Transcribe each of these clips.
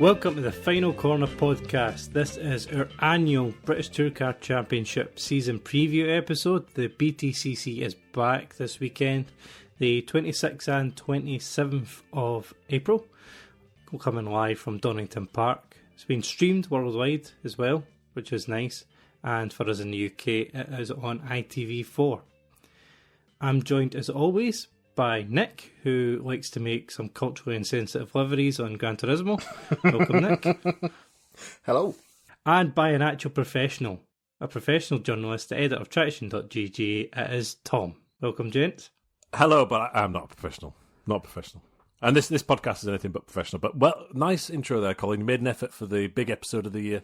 Welcome to the Final Corner podcast. This is our annual British Tour Car Championship season preview episode. The BTCC is back this weekend, the 26th and 27th of April. We're coming live from Donington Park. It's been streamed worldwide as well, which is nice. And for us in the UK, it is on ITV4. I'm joined as always by Nick, who likes to make some culturally insensitive liveries on Gran Turismo. Welcome, Nick. Hello. And by an actual professional, a professional journalist, the editor of Traction.gg, it is Tom. Welcome, gents. Hello, but I'm not a professional. Not a professional. And this podcast is anything but professional. But, well, nice intro there, Colin. You made an effort for the big episode of the year.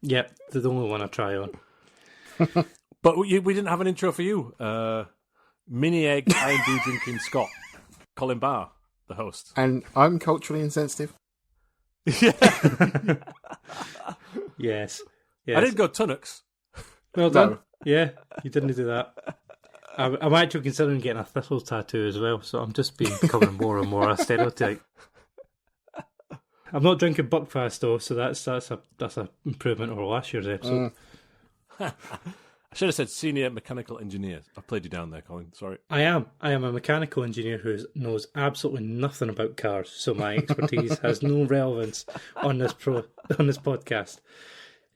Yep, the only one I try on. But we didn't have an intro for you. Mini Egg IMD drinking Scott, Colin Barr, the host. And I'm culturally insensitive. Yeah. Yes. I didn't go Tunnocks. Well done. No. Yeah, you didn't do that. I'm actually considering getting a thistle tattoo as well, so I'm just becoming more and more a stereotype. I'm not drinking Buckfast though, so that's a improvement over last year's episode. I should have said senior mechanical engineer. I played you down there, Colin. Sorry. I am a mechanical engineer who knows absolutely nothing about cars, so my expertise has no relevance on this podcast.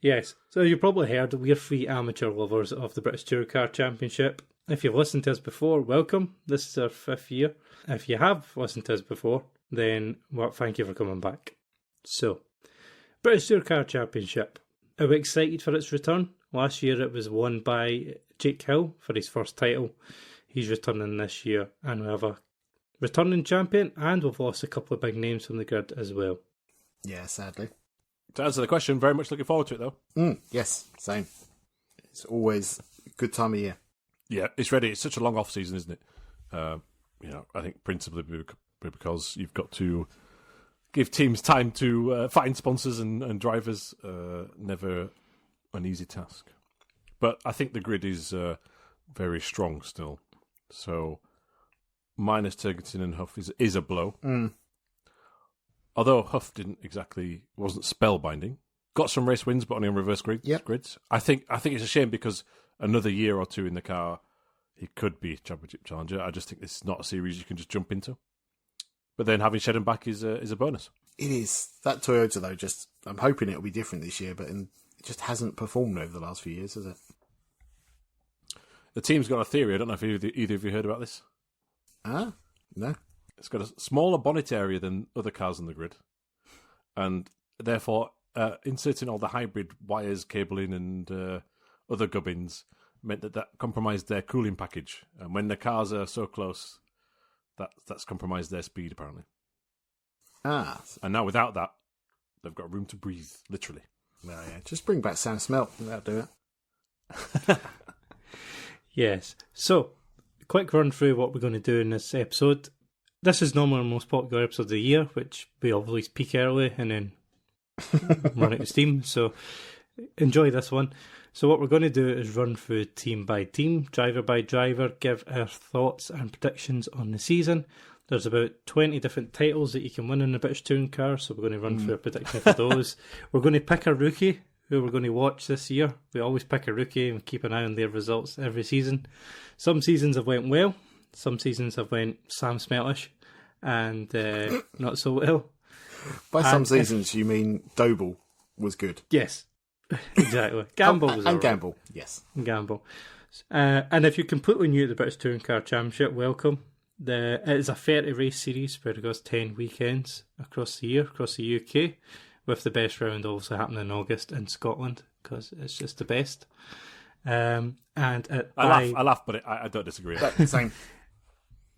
Yes, so you probably heard we're free amateur lovers of the British Tour Car Championship. If you've listened to us before, welcome. This is our 5th year. If you have listened to us before, then thank you for coming back. So, British Tour Car Championship. Are we excited for its return? Last year it was won by Jake Hill for his first title. He's returning this year, and we have a returning champion, and we've lost a couple of big names from the grid as well. Yeah, sadly. To answer the question, very much looking forward to it though. Yes, same. It's always a good time of year. Yeah, it's ready. It's such a long off season, isn't it? I think principally because you've got to give teams time to find sponsors and drivers. Never an easy task. But I think the grid is very strong still. So minus Turgidson and Huff is a blow. Although Huff wasn't spellbinding. Got some race wins, but only on reverse grids. I think it's a shame because another year or two in the car, he could be a championship challenger. I just think this is not a series you can just jump into. But then having Shedden back is a bonus. It is. That Toyota, though, I'm hoping it'll be different this year, but it just hasn't performed over the last few years, has it? The team's got a theory. I don't know if either of you heard about this. No. It's got a smaller bonnet area than other cars on the grid. And therefore, inserting all the hybrid wires, cabling, and other gubbins meant that compromised their cooling package. And when the cars are so close, that's compromised their speed, apparently. And now without that, they've got room to breathe, literally. Well, yeah, just bring back Sam Smelt. That'll do it. Yes. So, quick run through what we're going to do in this episode. This is normally our most popular episode of the year, which we always peak early and then run out of steam. So, enjoy this one. So what we're going to do is run through team by team, driver by driver, give our thoughts and predictions on the season. There's about 20 different titles that you can win in the British Touring Car, so we're going to run through a prediction for those. We're going to pick a rookie who we're going to watch this year. We always pick a rookie and keep an eye on their results every season. Some seasons have went well, some seasons have went Sam Smeltish and not so well. By some seasons, you mean Doble was good? Yes. Exactly. Gamble was Gamble, yes. Gamble. And if you're completely new to the British Touring Car Championship, welcome. It is a 30 race series spread across 10 weekends across the year, across the UK, with the best round obviously happening in August in Scotland, because it's just the best. I laugh, but I don't disagree. Same.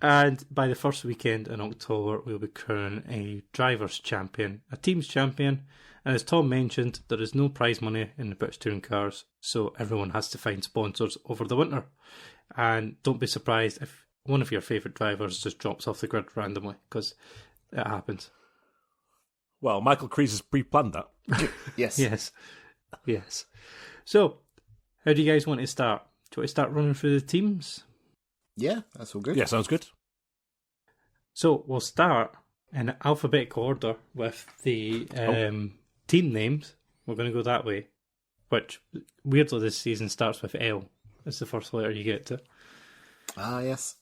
And by the first weekend in October, we'll be crowning a driver's champion, a team's champion. And as Tom mentioned, there is no prize money in the British Touring Cars, so everyone has to find sponsors over the winter. And don't be surprised if one of your favourite drivers just drops off the grid randomly, because it happens. Well, Michael Kreese has pre-planned that. Yes. Yes. So, how do you guys want to start? Do you want to start running through the teams? Yeah, that's all good. Yeah, sounds good. So, we'll start in alphabetical order with the team names. We're going to go that way, which weirdly this season starts with L. It's the first letter you get to. Ah, yes.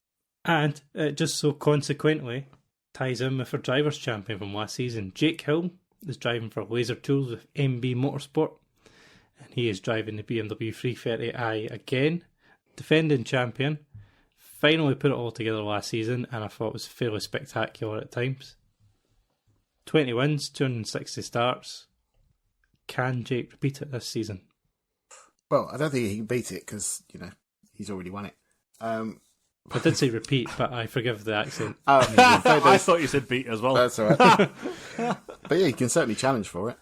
And it just so consequently ties in with our drivers' champion from last season. Jake Hill is driving for Laser Tools with MB Motorsport, and he is driving the BMW 330i again. Defending champion. Finally put it all together last season, and I thought it was fairly spectacular at times. 20 wins, 260 starts. Can Jake repeat it this season? Well, I don't think he can beat it because, he's already won it. I did say repeat, but I forgive the accent. I thought you said beat as well. That's all right. But yeah, he can certainly challenge for it.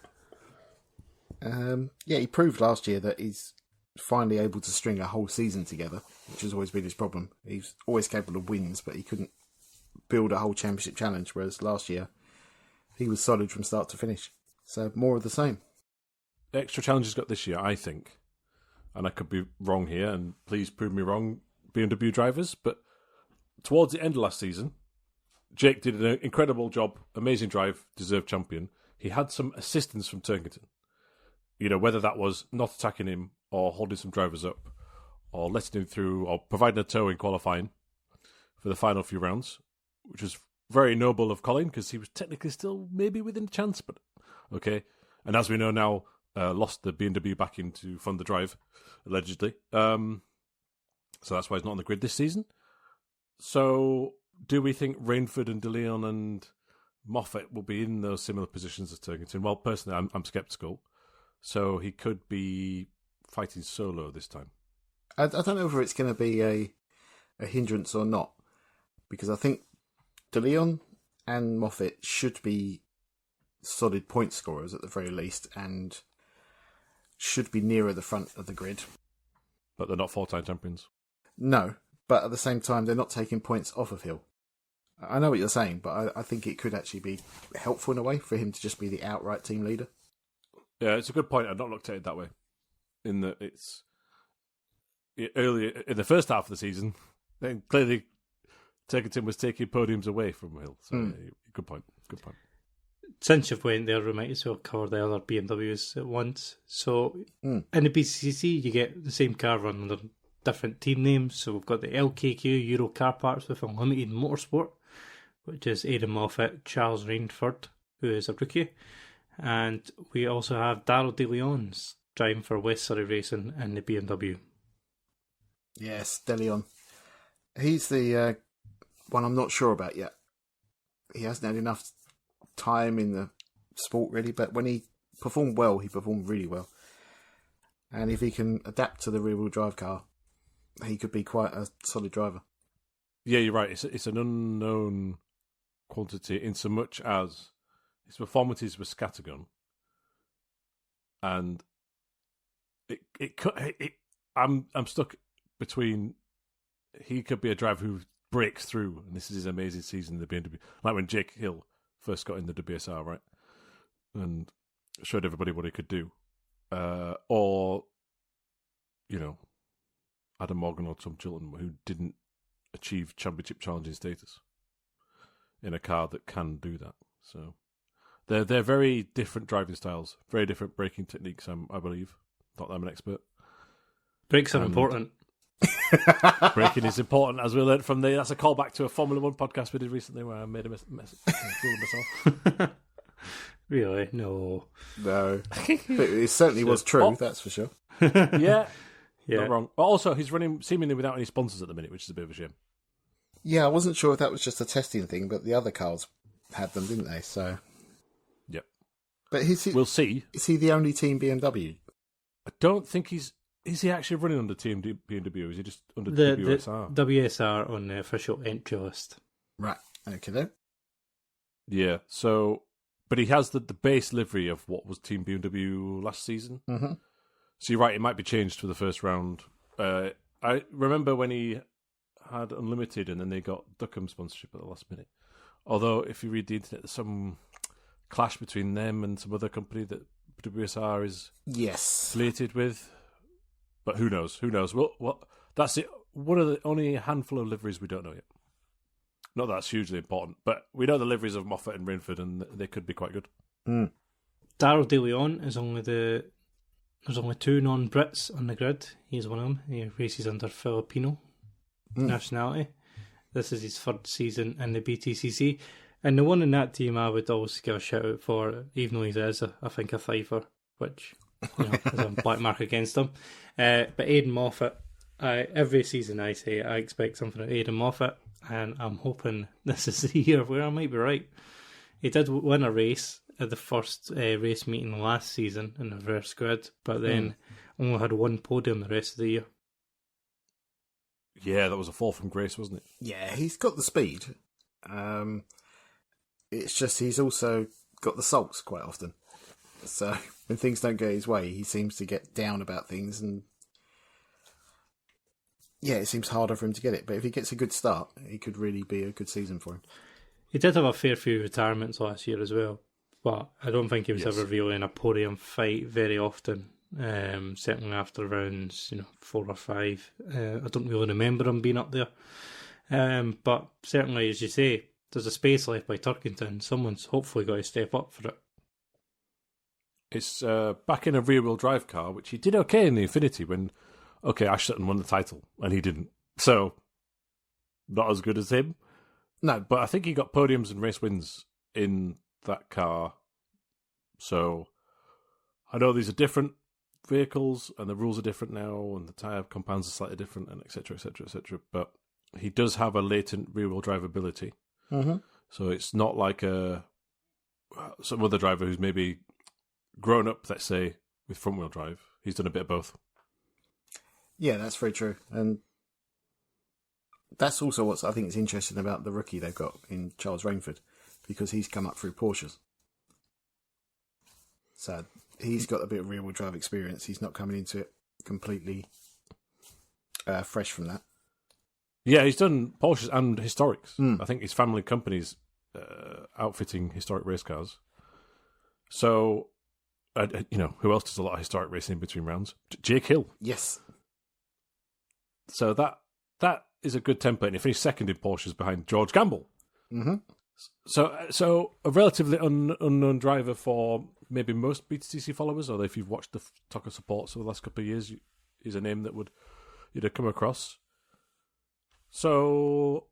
He proved last year that he's finally able to string a whole season together, which has always been his problem. He's always capable of wins, but he couldn't build a whole championship challenge, whereas last year he was solid from start to finish. So more of the same. The extra challenges got this year, I think, and I could be wrong here, and please prove me wrong, BMW drivers, but towards the end of last season, Jake did an incredible job, amazing drive, deserved champion. He had some assistance from Turkington. Whether that was not attacking him or holding some drivers up or letting him through or providing a tow in qualifying for the final few rounds, which was very noble of Colin because he was technically still maybe within a chance, but okay. And as we know now, lost the BMW back in to fund the drive, allegedly. So that's why he's not on the grid this season. So do we think Rainford and DeLeon and Moffat will be in those similar positions as Turkington? Well, personally, I'm sceptical. So he could be fighting solo this time. I don't know whether it's going to be a hindrance or not, because I think DeLeon and Moffat should be solid point scorers at the very least and should be nearer the front of the grid. But they're not four-time champions. No, but at the same time, they're not taking points off of Hill. I know what you're saying, but I think it could actually be helpful in a way for him to just be the outright team leader. Yeah, it's a good point. I've not looked at it that way. In that it's earlier in the first half of the season, then clearly Turkington was taking podiums away from Hill. So good point. Good point. Since you've went there, we might as well cover the other BMWs at once. So in the BTCC, you get the same car run under different team names. So we've got the LKQ Euro Car Parts with Unlimited Motorsport, which is Aidan Moffat, Charles Rainford, who is a rookie. And we also have Darryl De Leon's driving for West Surrey Racing in the BMW. Yes, De Leon. He's the one I'm not sure about yet. He hasn't had enough time in the sport, really, but when he performed well, he performed really well. And if he can adapt to the rear-wheel drive car, he could be quite a solid driver. Yeah, you're right. It's an unknown quantity in so much as his performances were scattergun, and I'm stuck between. He could be a driver who breaks through, and this is his amazing season in the BMW, like when Jake Hill first got in the WSR, right, and showed everybody what he could do, or Adam Morgan or Tom Chilton, who didn't achieve championship challenging status in a car that can do that. So they're very different driving styles, very different braking techniques. I believe. Not that I'm an expert. Brakes are important. Braking is important, as we learned from that's a callback to a Formula One podcast we did recently where I made a mess of myself. Really? No. It certainly was true, that's for sure. Yeah. Not wrong. But also, he's running seemingly without any sponsors at the minute, which is a bit of a shame. Yeah, I wasn't sure if that was just a testing thing, but the other cars had them, didn't they? So, yep. But we'll see. Is he the only team BMW? I don't think he's. Is he actually running under Team BMW? Or is he just under the WSR? The WSR on the official entry list. Right. Okay then. Yeah. So, but he has the base livery of what was Team BMW last season. Mm-hmm. So you're right. It might be changed for the first round. I remember when he had Unlimited, and then they got Duckham sponsorship at the last minute. Although, if you read the internet, there's some clash between them and some other company that WSR is affiliated with. But who knows? Who knows? Well, that's it. One of the only handful of liveries we don't know yet. Not that that's hugely important, but we know the liveries of Moffat and Rainford, and they could be quite good. Darryl De Leon is there's only 2 non-Brits on the grid. He's one of them. He races under Filipino nationality. This is his 3rd season in the BTCC. And the one in that team I would always give a shout out for, even though he is, I think, a fiver, which is a black mark against him. But Aidan Moffat, every season I say I expect something of Aidan Moffat, and I'm hoping this is the year where I might be right. He did win a race at the first race meeting last season in the reverse grid, but then only had 1 podium the rest of the year. Yeah, that was a fall from grace, wasn't it? Yeah, he's got the speed. It's just he's also got the sulks quite often. So when things don't go his way, he seems to get down about things, and yeah, it seems harder for him to get it. But if he gets a good start, it could really be a good season for him. He did have a fair few retirements last year as well, but I don't think he was ever really in a podium fight very often. Certainly after rounds, 4 or 5. I don't really remember him being up there. But certainly, as you say, there's a space left by Turkington. Someone's hopefully got to step up for it. It's back in a rear-wheel drive car, which he did okay in the Infinity when, Ash Sutton won the title, and he didn't. So, not as good as him. No. But I think he got podiums and race wins in that car. So, I know these are different vehicles, and the rules are different now, and the tyre compounds are slightly different, and etc., etc., etc. But he does have a latent rear-wheel drive ability. Mm-hmm. So it's not like some other driver who's maybe grown up, let's say, with front-wheel drive. He's done a bit of both. Yeah, that's very true. And that's also what I think is interesting about the rookie they've got in Charles Rainford, because he's come up through Porsches. So he's got a bit of rear-wheel drive experience. He's not coming into it completely fresh from that. Yeah, he's done Porsches and historics. I think his family company's outfitting historic race cars. So, who else does a lot of historic racing in between rounds? Jake Hill. Yes. So that is a good template. And he finished second in Porsches behind George Gamble. Mm-hmm. So a relatively unknown driver for maybe most BTCC followers, or if you've watched the Tucker supports over the last couple of years, is a name that you'd have come across. So,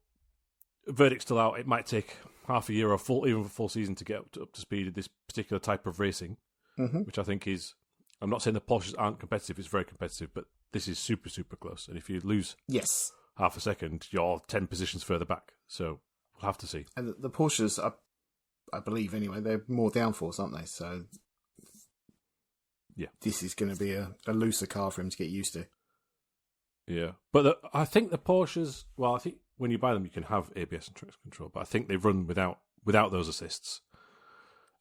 verdict's still out. It might take half a year or even a full season to get up to speed with this particular type of racing, which I think is, I'm not saying the Porsches aren't competitive, it's very competitive, but this is super, super close. And if you lose half a second, you're 10 positions further back. So, we'll have to see. And the Porsches, I believe anyway, they're more downforce, aren't they? So, yeah, this is going to be a looser car for him to get used to. Yeah, but I think the Porsches, well, I think when you buy them, you can have ABS and traction control, but I think they run without those assists,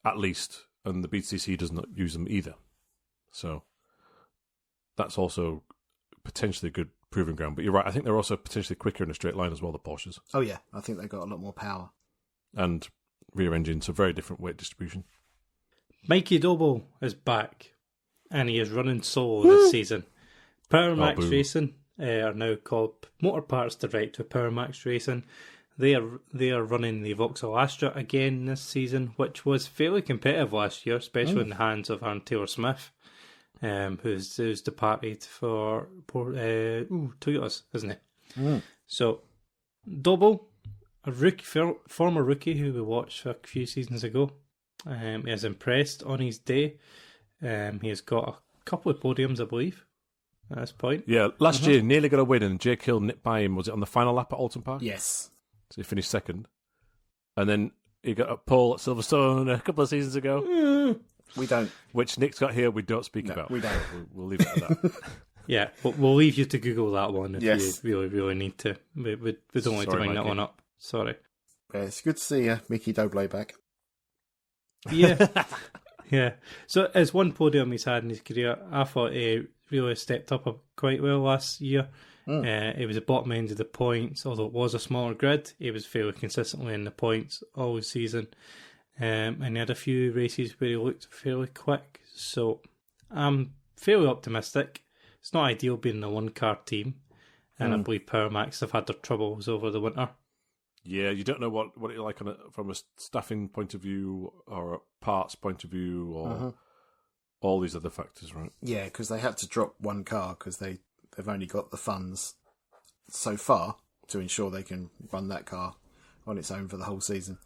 at least, and the BTCC does not use them either. So that's also potentially a good proving ground. But you're right, I think they're also potentially quicker in a straight line as well, the Porsches. Oh yeah, I think they've got a lot more power. And rear engine, so very different weight distribution. Mikey Doble is back, and he is running solo this season. Power Max Racing are now called Motor Parts Direct with Power Max Racing. They are running the Vauxhall Astra again this season, which was fairly competitive last year, especially in the hands of Aaron Taylor-Smith, who's departed for Toyotas, isn't he? So, Doble, a former rookie who we watched a few seasons ago, he is impressed on his day. He has got a couple of podiums, I believe, at this point. Yeah, last year nearly got a win, and Jake Hill nipped by him. Was it on the final lap at Alton Park? Yes. So he finished second. And then he got a pole at Silverstone a couple of seasons ago. We don't. Which Nick's got here, we don't speak about. We don't. We'll leave it at that. Yeah, but we'll leave you to Google that one if you really, really need to. We don't want to bring that one up. Sorry. Yeah, it's good to see Mickey Doble back. Yeah. Yeah. So, as one podium he's had in his career, I thought he really stepped up quite well last year. He was at bottom end of the points, although it was a smaller grid. He was fairly consistently in the points all season. And he had a few races where he looked fairly quick. So, I'm fairly optimistic. It's not ideal being in a one-car team. And I believe Power Max have had their troubles over the winter. Yeah, you don't know what it's like from a staffing point of view or a parts point of view or all these other factors, right? Yeah, because they had to drop one car because they've only got the funds so far to ensure they can run that car on its own for the whole season.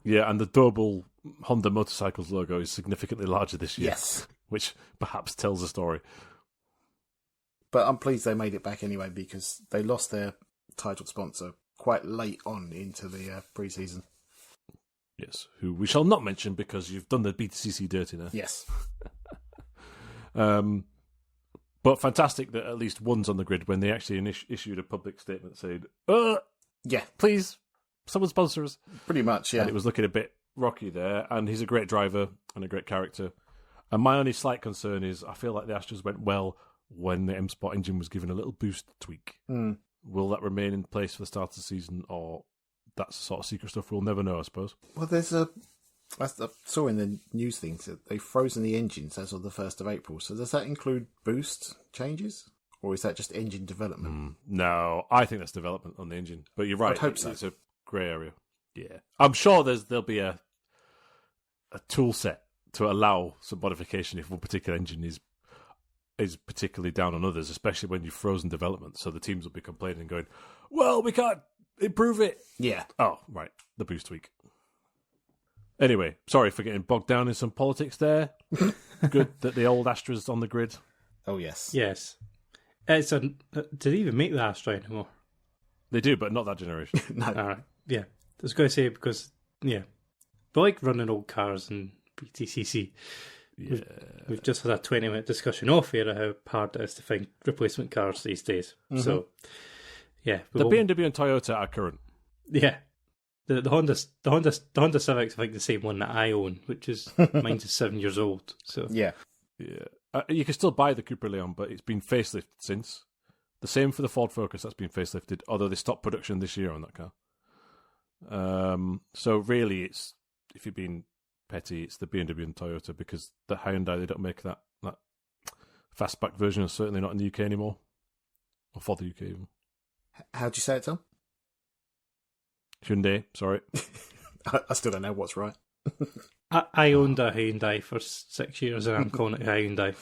Yeah, and the double Honda Motorcycles logo is significantly larger this year. Yes. Which perhaps tells a story. But I'm pleased they made it back anyway because they lost their title sponsor quite late on into the pre-season. Yes, who we shall not mention because you've done the BTCC dirty now. Yes. But fantastic that at least one's on the grid when they actually issued a public statement saying, yeah, please, someone sponsor us. Pretty much, yeah. And it was looking a bit rocky there, and he's a great driver and a great character. And my only slight concern is I feel like the Astros went well when the M Sport engine was given a little boost tweak. Mm. Will that remain in place for the start of the season, or that's the sort of secret stuff we'll never know, I suppose? Well, I saw in the news things that they've frozen the engines as of the 1st of April. So does that include boost changes? Or is that just engine development? No, I think that's development on the engine. But you're right. I'd hope so. It's a grey area. Yeah. I'm sure there'll be a tool set to allow some modification if one particular engine is particularly down on others, especially when you've frozen development. So the teams will be complaining and going, well, we can't improve it. Yeah. Oh, right. The boost tweak. Anyway, sorry for getting bogged down in some politics there. Good that the old Astra's on the grid. Oh, yes. Yes. Do they even make the Astra anymore? They do, but not that generation. No. All right. Yeah. I was going to say because, yeah, we like running old cars in BTCC. Yeah. We've just had a 20-minute discussion off here of how hard it is to find replacement cars these days. Mm-hmm. So, yeah. The BMW and Toyota are current. Yeah. The Honda Civic's, I think, the same one that I own, which is mine's is 7 years old. So yeah. You can still buy the Cooper Leon, but it's been facelifted since. The same for the Ford Focus, that's been facelifted, although they stopped production this year on that car. So really, it's if you're being petty, it's the BMW and Toyota because the Hyundai, they don't make that fastback version, certainly not in the UK anymore, or for the UK even. How'd you say it, Tom? Hyundai, sorry. I still don't know what's right. I owned a Hyundai for 6 years and I'm calling it Hyundai.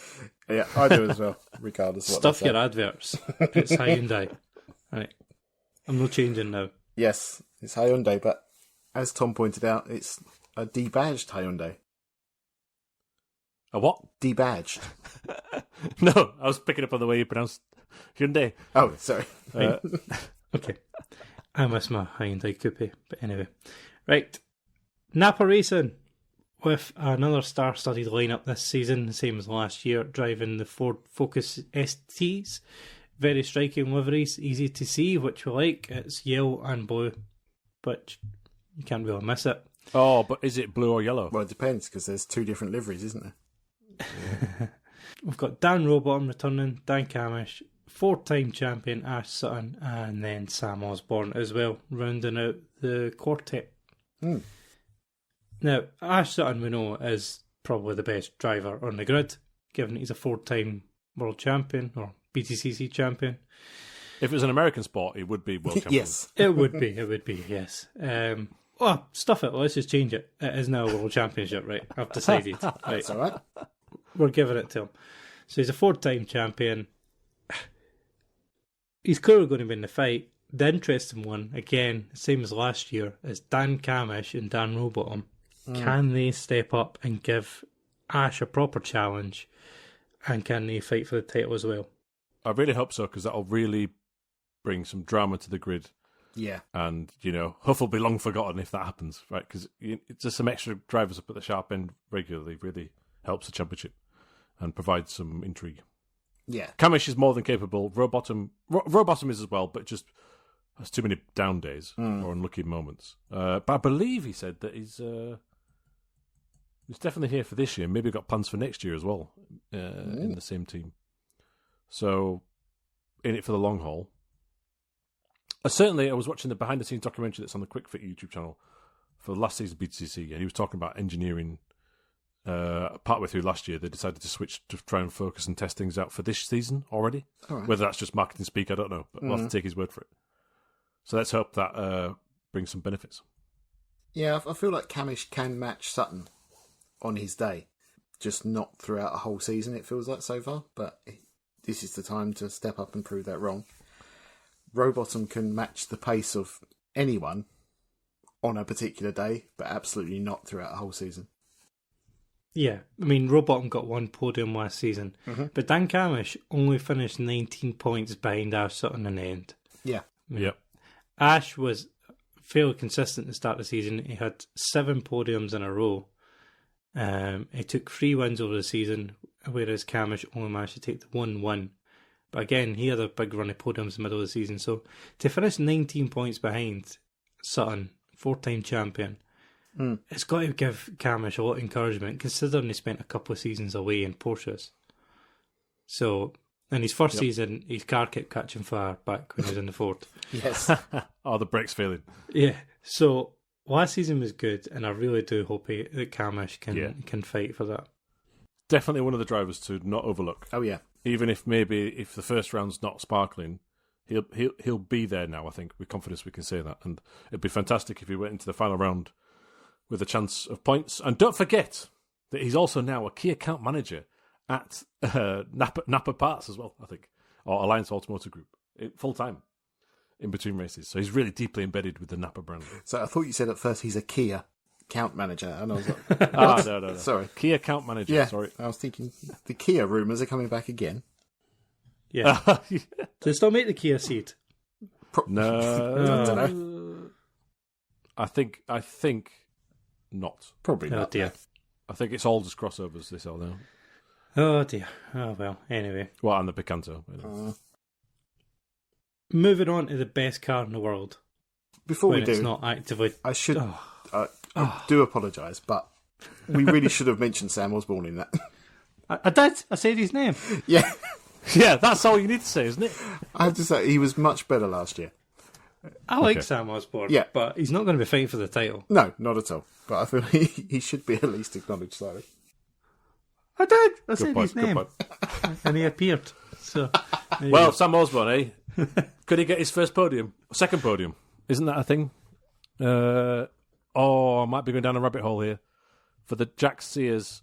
Yeah, I do as well, regardless of what Stuff your adverts. It's Hyundai. Right. I'm not changing now. Yes, it's Hyundai, but as Tom pointed out, it's a debadged Hyundai. A what? Debadged. No, I was picking up on the way you pronounced Hyundai. Oh, sorry. Okay. I miss my Hyundai Coupe, but anyway. Right. Napa Racing with another star-studded lineup this season, same as last year, driving the Ford Focus STs. Very striking liveries, easy to see, which we like. It's yellow and blue, but you can't really miss it. Oh, but is it blue or yellow? Well, it depends, because there's two different liveries, isn't there? Yeah. We've got Dan Rowbottom returning, Dan Camish, 4-time champion Ash Sutton, and then Sam Osborne as well, rounding out the quartet. Mm. Now, Ash Sutton, we know, is probably the best driver on the grid, given he's a 4-time world champion, or BTCC champion. If it was an American sport, it would be world champion. Yes. It would be, yes. Well, stuff it, let's just change it. It is now a world championship, right? I've decided. Right. That's all right. We're giving it to him. So he's a 4-time champion. He's clearly going to be in the fight. The interesting one, again, same as last year, is Dan Camish and Dan Rowbottom. Can they step up and give Ash a proper challenge? And can they fight for the title as well? I really hope so, because that'll really bring some drama to the grid. Yeah. And, Huff will be long forgotten if that happens, right? Because just some extra drivers up at the sharp end regularly really helps the championship and provides some intrigue. Yeah. Camish is more than capable. Rowbottom is as well, but just has too many down days or unlucky moments. But I believe he said that he's definitely here for this year. Maybe got plans for next year as well in the same team. So, in it for the long haul. Certainly, I was watching the behind-the-scenes documentary that's on the QuickFit YouTube channel for last season's BTCC, and he was talking about engineering. Partway through last year, they decided to switch to try and focus and test things out for this season already. All right. Whether that's just marketing speak, I don't know, but we'll have to take his word for it. So let's hope that bring some benefits. Yeah, I feel like Camish can match Sutton on his day, just not throughout a whole season, it feels like so far. But this is the time to step up and prove that wrong. Rowbottom can match the pace of anyone on a particular day, but absolutely not throughout a whole season. Yeah, I mean, Rowbottom got one podium last season, but Dan Camish only finished 19 points behind Ash Sutton in the end. Yeah. Yep. Ash was fairly consistent to start the season. He had 7 podiums in a row. He took 3 wins over the season, whereas Camish only managed to take the 1 win. But again, he had a big run of podiums in the middle of the season. So to finish 19 points behind Sutton, 4-time champion, it's got to give Camish a lot of encouragement, considering he spent a couple of seasons away in Porsches. So in his first season, his car kept catching fire back when he was in the Ford. Yes. Oh, the brakes failing. Yeah. So last season was good, and I really do hope that Camish can fight for that. Definitely one of the drivers to not overlook. Oh, yeah. Even if the first round's not sparkling, he'll be there now, I think. With confidence we can say that. And it'd be fantastic if he went into the final round with a chance of points. And don't forget that he's also now a key account manager at Napa Parts as well, I think. Or Alliance Automotive Group, full-time, in between races. So he's really deeply embedded with the Napa brand. So I thought you said at first he's a Kia account manager. And I was like, no. Sorry. Key account manager, Yeah, sorry. I was thinking the Kia rumours are coming back again. Yeah. Do they still make the Kia Ceed? No. I don't know. I think not. Probably Oh, not. dear. I think it's all just crossovers they sell now. Oh, dear. Oh, well, anyway. Well, and the Picanto. Moving on to the best car in the world. Before when we do, it's not actively... I should... I do apologise, but we really should have mentioned Sam Osborne in that. I did. I said his name. Yeah. Yeah, that's all you need to say, isn't it? I have to say, he was much better last year. I like Sam Osborne, Yeah. but he's not going to be fighting for the title. No, not at all. But I feel he should be at least acknowledged slightly. I did. I said point, his name. good And he appeared. So, there you Well, go. Sam Osborne, could he get his first podium? Second podium? Isn't that a thing? I might be going down a rabbit hole here. For the Jack Sears.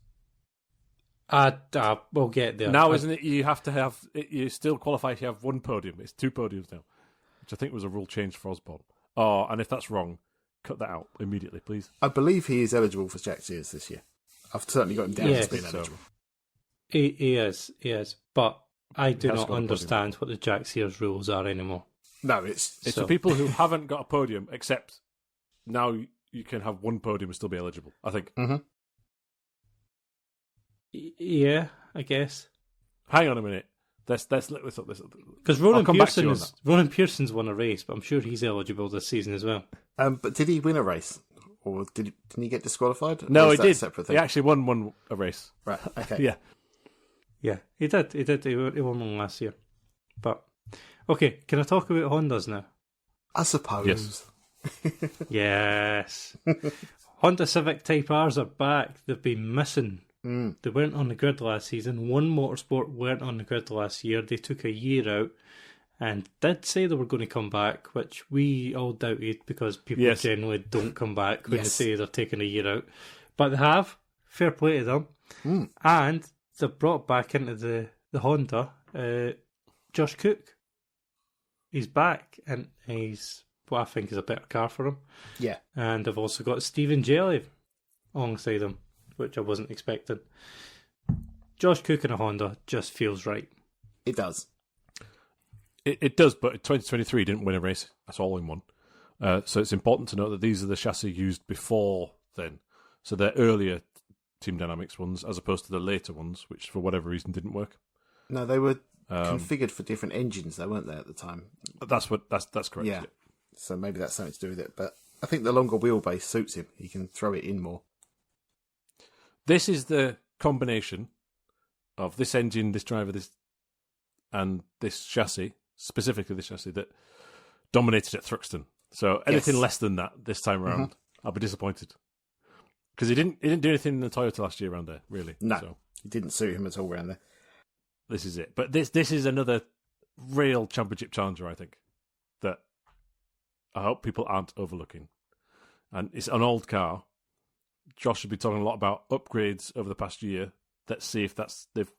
We'll get there. Now, isn't it, you have to have, you still qualify if you have one podium. It's 2 podiums now, which I think was a rule change for Osborne. Oh, and if that's wrong, cut that out immediately, please. I believe he is eligible for Jack Sears this year. I've certainly got him down as being eligible. He is. But I do has not got a understand what the Jack Sears rules are anymore. No, it's for people who haven't got a podium, except now you can have one podium and still be eligible, I think. Mm-hmm. Yeah, I guess. Hang on a minute. Let's look this up. Because Ronan Pearson's won a race, but I'm sure he's eligible this season as well. But did he win a race? Or didn't he get disqualified? No, or he is that a did. separate thing? He actually won a race. Right, okay. Yeah. Yeah, he did. He won one last year. But, okay, can I talk about Hondas now? I suppose. Yes. Yes. Honda Civic Type R's are back. They've been missing. They weren't on the grid last season. One Motorsport weren't on the grid last year. They took a year out and did say they were going to come back, which we all doubted because people generally don't come back when they say they're taking a year out. But they have. Fair play to them. And they've brought back into the Honda Josh Cook. He's back and he's what I think is a better car for him. Yeah. And they've also got Stephen Jelly alongside him, which I wasn't expecting. Josh Cook in a Honda just feels right. It does. It does, but 2023 didn't win a race. That's all in one. So it's important to note that these are the chassis used before then. So they're earlier Team Dynamics ones as opposed to the later ones, which for whatever reason didn't work. No, they were configured for different engines, though, weren't they, at the time? That's correct. Yeah. So maybe that's something to do with it. But I think the longer wheelbase suits him. He can throw it in more. This is the combination of this engine, this driver, and this chassis, specifically this chassis, that dominated at Thruxton. So anything less than that this time around, I'll be disappointed. Because he didn't do anything in the Toyota last year around there, really. No, so it didn't suit him at all around there. This is it. But this is another real championship challenger, I think, that I hope people aren't overlooking. And it's an old car. Josh has been talking a lot about upgrades over the past year. Let's see if they've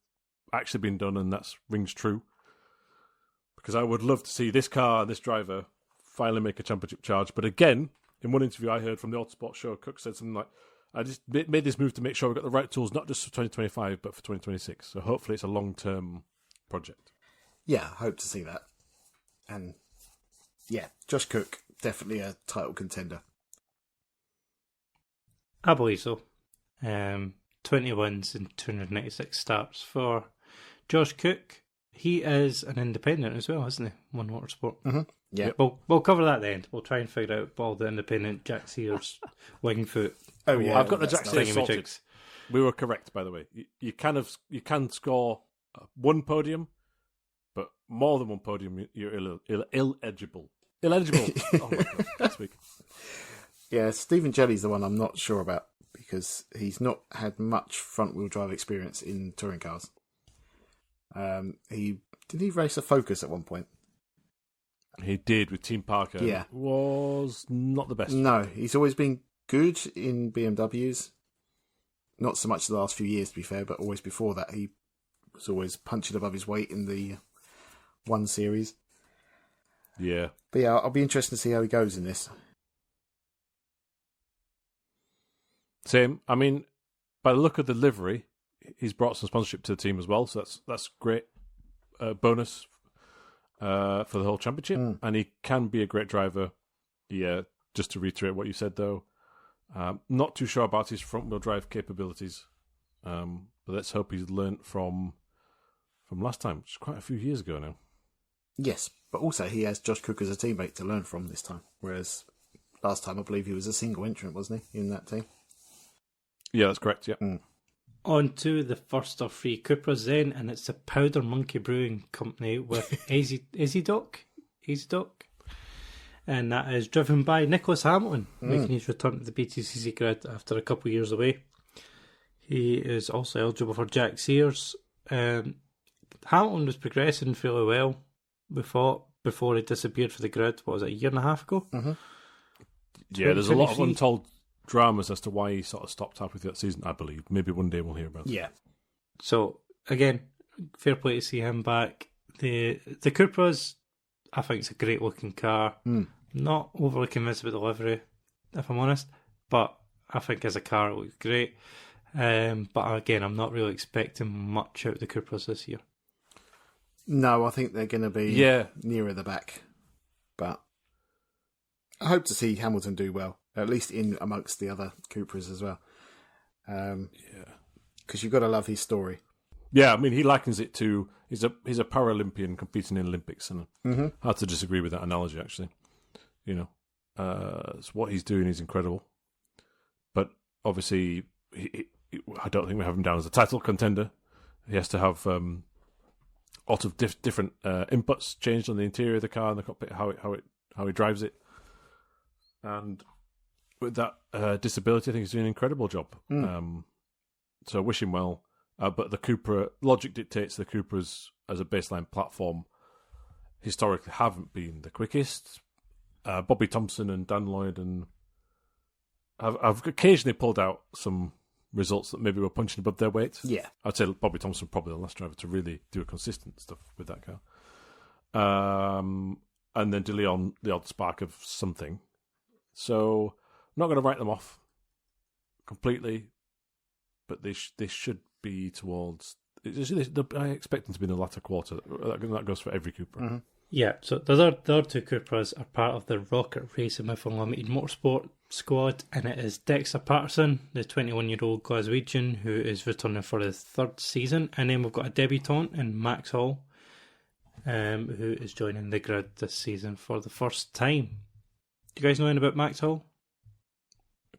actually been done and that rings true. Because I would love to see this car and this driver finally make a championship charge. But again, in one interview I heard from the Autosport show, Cook said something like, I just made this move to make sure we've got the right tools, not just for 2025, but for 2026. So hopefully it's a long-term project. Yeah, I hope to see that. And yeah, Josh Cook, definitely a title contender. I believe so. 20 wins and 296 starts for Josh Cook. He is an independent as well, isn't he? One Motorsport. Mm-hmm. Yeah. We'll cover that then. We'll try and figure out all the independent Jack Sears, Wingfoot. Oh yeah, I've got the Jack Sears sorted. Jigs. We were correct, by the way. You can score one podium, but more than one podium, you're illegible. Illegible. Oh my God, last week. Yeah, Stephen Jelly's the one I'm not sure about because he's not had much front-wheel drive experience in touring cars. He race a Focus at one point? He did with Team Parker. Yeah. It was not the best. No, he's always been good in BMWs. Not so much the last few years, to be fair, but always before that, he was always punching above his weight in the 1 Series. Yeah. But yeah, I'll be interested to see how he goes in this. Same. I mean, by the look of the livery, he's brought some sponsorship to the team as well, so that's great bonus for the whole championship. And he can be a great driver. Yeah, just to reiterate what you said, though, not too sure about his front-wheel drive capabilities, but let's hope he's learnt from last time, which is quite a few years ago now. Yes, but also he has Josh Cook as a teammate to learn from this time, whereas last time I believe he was a single entrant, wasn't he, in that team? Yeah, that's correct, yeah. On to the first of 3 Cupras then, and it's the Powder Monkey Brewing Company with Easy Doc, and that is driven by Nicholas Hamilton, making his return to the BTCC grid after a couple of years away. He is also eligible for Jack Sears. Hamilton was progressing fairly well, we thought, before he disappeared for the grid. What was it, a year and a half ago? Mm-hmm. Yeah, there's a lot of untold dramas as to why he sort of stopped halfway through that season, I believe. Maybe one day we'll hear about it. Yeah. So, again, fair play to see him back. The Cupras, I think it's a great looking car. Not overly convinced about the livery, if I'm honest, but I think as a car it looks great. But again, I'm not really expecting much out of the Cupras this year. No, I think they're going to be nearer the back. But I hope to see Hamilton do well, at least in amongst the other Cupras as well. Because you've got to love his story. Yeah, I mean, he likens it to he's a Paralympian competing in Olympics, and hard to disagree with that analogy. Actually, so what he's doing is incredible. But obviously, I don't think we have him down as a title contender. He has to have a lot of different inputs changed on the interior of the car and the cockpit, how he drives it, and with that disability, I think he's doing an incredible job. So wish him well. But the Cupra, logic dictates the Cupras as a baseline platform historically haven't been the quickest. Bobby Thompson and Dan Lloyd and have occasionally pulled out some results that maybe were punching above their weight. Yeah. I'd say Bobby Thompson probably the last driver to really do a consistent stuff with that car. And then De Leon, the odd spark of something. So I'm not going to write them off completely, but they should be towards. I expect them to be in the latter quarter. That goes for every Cupra. Mm-hmm. Yeah, so the other 2 Cupras are part of the Rocket Racing with Unlimited Motorsport squad, and it is Dexter Patterson, the 21-year-old Glaswegian, who is returning for the 3rd season, and then we've got a debutant in Max Hall, who is joining the grid this season for the first time. Do you guys know anything about Max Hall?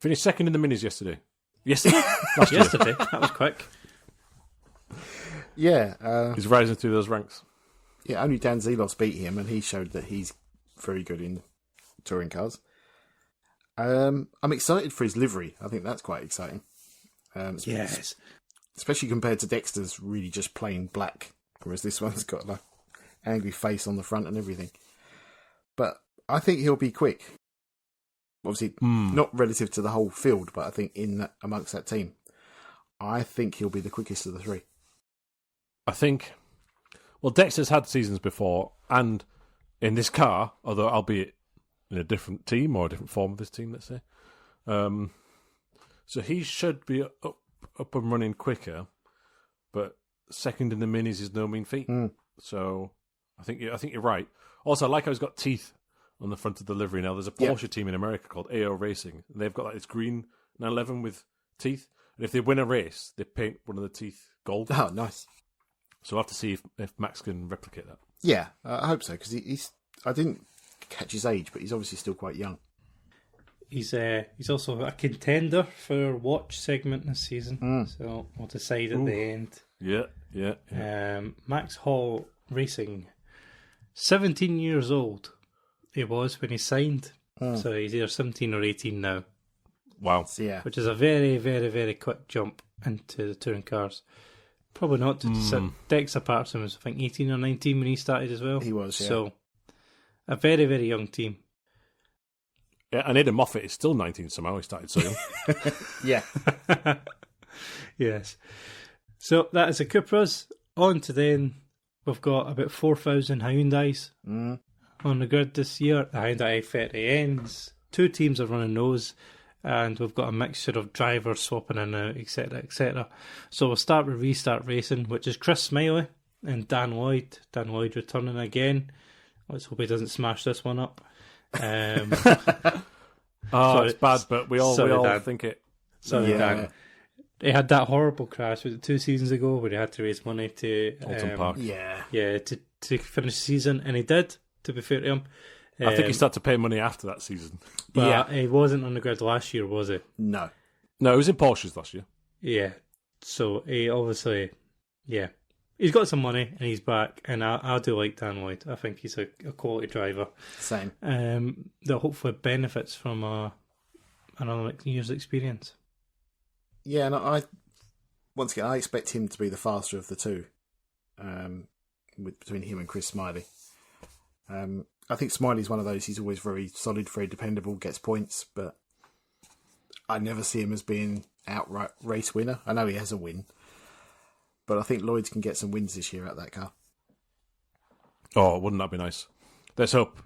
Finished second in the minis yesterday. Yesterday, that was quick. Yeah. He's rising through those ranks. Yeah, only Dan Zelos beat him, and he showed that he's very good in touring cars. I'm excited for his livery. I think that's quite exciting. Yes. Especially compared to Dexter's really just plain black, whereas this one's got an angry face on the front and everything. But I think he'll be quick. Obviously, not relative to the whole field, but I think amongst that team, I think he'll be the quickest of the three. I think. Well, Dexter's had seasons before, and in this car, although albeit in a different team or a different form of this team, let's say. So he should be up and running quicker, but second in the minis is no mean feat. So I think you're right. Also, I like how he's got teeth on the front of the livery now. There's a Porsche team in America called AO Racing, and they've got like this green 911 with teeth. And if they win a race, they paint one of the teeth gold. Oh, nice. So we'll have to see if Max can replicate that. Yeah, I hope so, because I didn't catch his age, but he's obviously still quite young. He's also a contender for our watch segment this season, so we'll decide at the end. Yeah. Max Hall Racing, 17 years old he was when he signed, so he's either 17 or 18 now. Wow. So, yeah. Which is a very, very, very quick jump into the touring cars. Probably not to set Dex apart from him. Was, I think, 18 or 19 when he started as well. He was, yeah. So, a very, very young team. Yeah, and Aidan Moffat is still 19 somehow. He started so young. Yeah. Yes. So, that is the Cupras. On to then, we've got about 4,000 Hyundais on the grid this year. The Hyundai i30Ns. 2 teams are running those. And we've got a mixture of drivers swapping in and out, etc., etc. So we'll start with Restart Racing, which is Chris Smiley and Dan Lloyd. Dan Lloyd returning again. Let's hope he doesn't smash this one up. It's bad, but we all Dan. think it. Sorry, Dan. He had that horrible crash, was it 2 seasons ago, where he had to raise money to Donington Park. To finish the season, and he did, to be fair to him. I think he started to pay money after that season. But he wasn't on the grid last year, was he? No, he was in Porsches last year. Yeah. So he obviously, he's got some money and he's back. And I do like Dan Lloyd. I think he's a quality driver. Same. That hopefully benefits from another year's experience. Yeah, and once again, I expect him to be the faster of the two, between him and Chris Smiley. I think Smiley's one of those, he's always very solid, very dependable, gets points, but I never see him as being outright race winner. I know he has a win, but I think Lloyd's can get some wins this year out of that car. Oh, wouldn't that be nice? Let's hope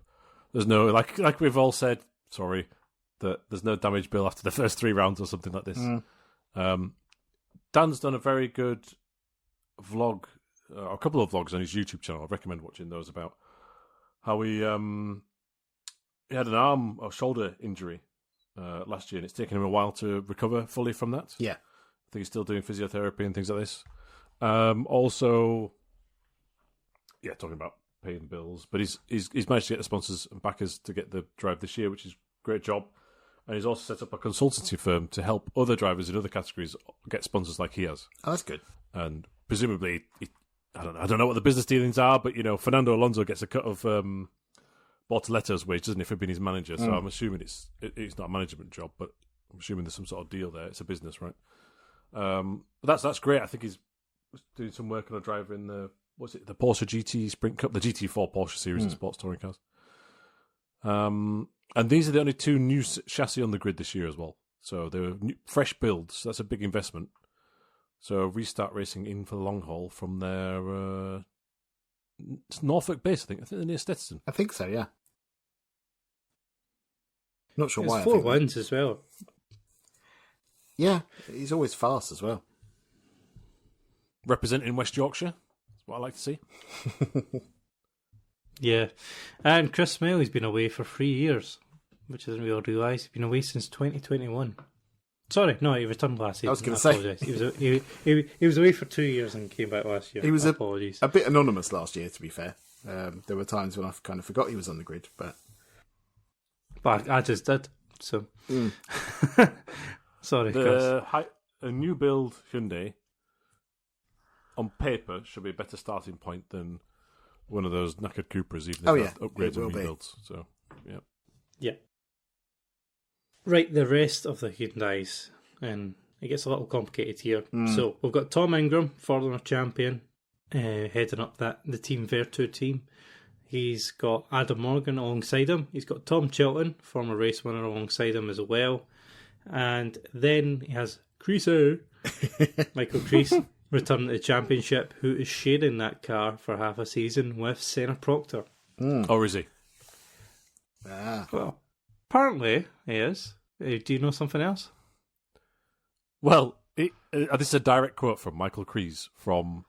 there's no, like we've all said, that there's no damage bill after the first 3 rounds or something like this. Dan's done a very good vlog, a couple of vlogs on his YouTube channel. I recommend watching those about how he had an arm or shoulder injury last year, and it's taken him a while to recover fully from that. Yeah. I think he's still doing physiotherapy and things like this. Also, talking about paying bills, but he's managed to get the sponsors and backers to get the drive this year, which is a great job. And he's also set up a consultancy firm to help other drivers in other categories get sponsors like he has. Oh, that's good. And presumably, I don't know what the business dealings are, but Fernando Alonso gets a cut of Bortoletto's wage, doesn't he, for being his manager? So I'm assuming it's not a management job, but I'm assuming there's some sort of deal there. It's a business, right? But that's great. I think he's doing some work on a driver in the Porsche GT Sprint Cup, the GT4 Porsche series of sports touring cars. And these are the only 2 new chassis on the grid this year as well. So they're fresh builds. So that's a big investment. So Restart Racing in for the long haul from their Norfolk base, I think. They're near Stetson. I think so, yeah. Not sure why. 4 wins as well. Yeah, he's always fast as well. Representing West Yorkshire. That's what I like to see. Yeah. And Chris Smiley's been away for 3 years, which I didn't really realise. He's been away since 2021. Sorry, no, he returned last season. I was going to say. He was away for 2 years and came back last year. He was Apologies. a bit anonymous last year, to be fair. There were times when I kind of forgot he was on the grid, but I just did, so... Sorry, Chris. A new build Hyundai, on paper, should be a better starting point than one of those knackered Cupras, even if upgrades and rebuilds. So, yeah. Yeah. Right, the rest of the Hyundais, and it gets a little complicated here. So we've got Tom Ingram, former champion, heading up the Team Vertu team. He's got Adam Morgan alongside him. He's got Tom Chilton, former race winner, alongside him as well. And then he has Creasy, Michael Crease, returning to the championship, who is sharing that car for half a season with Senna Proctor. Or is he? Well, apparently he is. Do you know something else? Well, this is a direct quote from Michael Crease from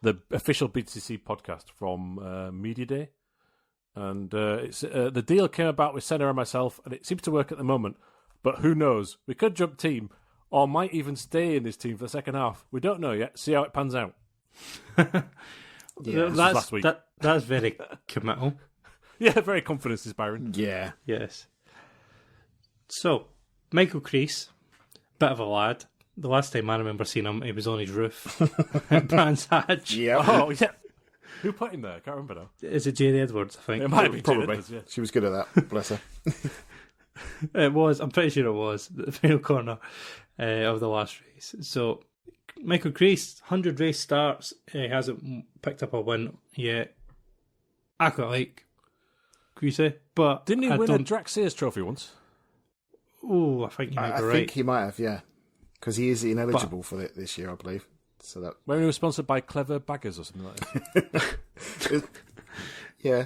the official BTCC podcast from Media Day. And it's the deal came about with Senna and myself, and it seems to work at the moment. But who knows? We could jump team, or might even stay in this team for the second half. We don't know yet. See how it pans out. Yeah, that's last week. That's very committal. Yeah, very confident, is Byron. Yeah. Yes. So, Michael Crease, bit of a lad. The last time I remember seeing him, he was on his roof at Brands Hatch. Yeah. Oh, yeah. Who put him there? I can't remember now. Is it Jane Edwards, I think? It might have been Probably. Edwards, yeah. She was good at that. Bless her. It was. I'm pretty sure it was the final corner of the last race. So, Michael Crease, 100 race starts. He hasn't picked up a win yet. I quite like Creasy, but Didn't he I win a don't... Drax Sears trophy once? Oh, I think you might I be right. think he might have, yeah. Because he is ineligible for it this year, I believe. So that When he was sponsored by Clever Baggers or something like that. yeah.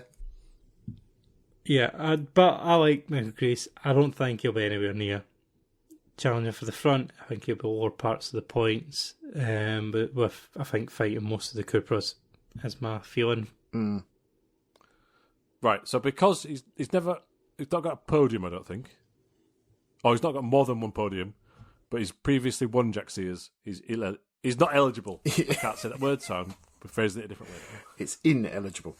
Yeah, but I like Michael Crease. I don't think he'll be anywhere near challenging for the front. I think he'll be lower parts of the points, but with, I think, fighting most of the Cupras is my feeling. Right, so because he's not got a podium, I don't think. Or he's not got more than one podium, but he's previously won Jack Sears. He's not eligible. I can't say that word, so I'm phrasing it a different way. It's ineligible.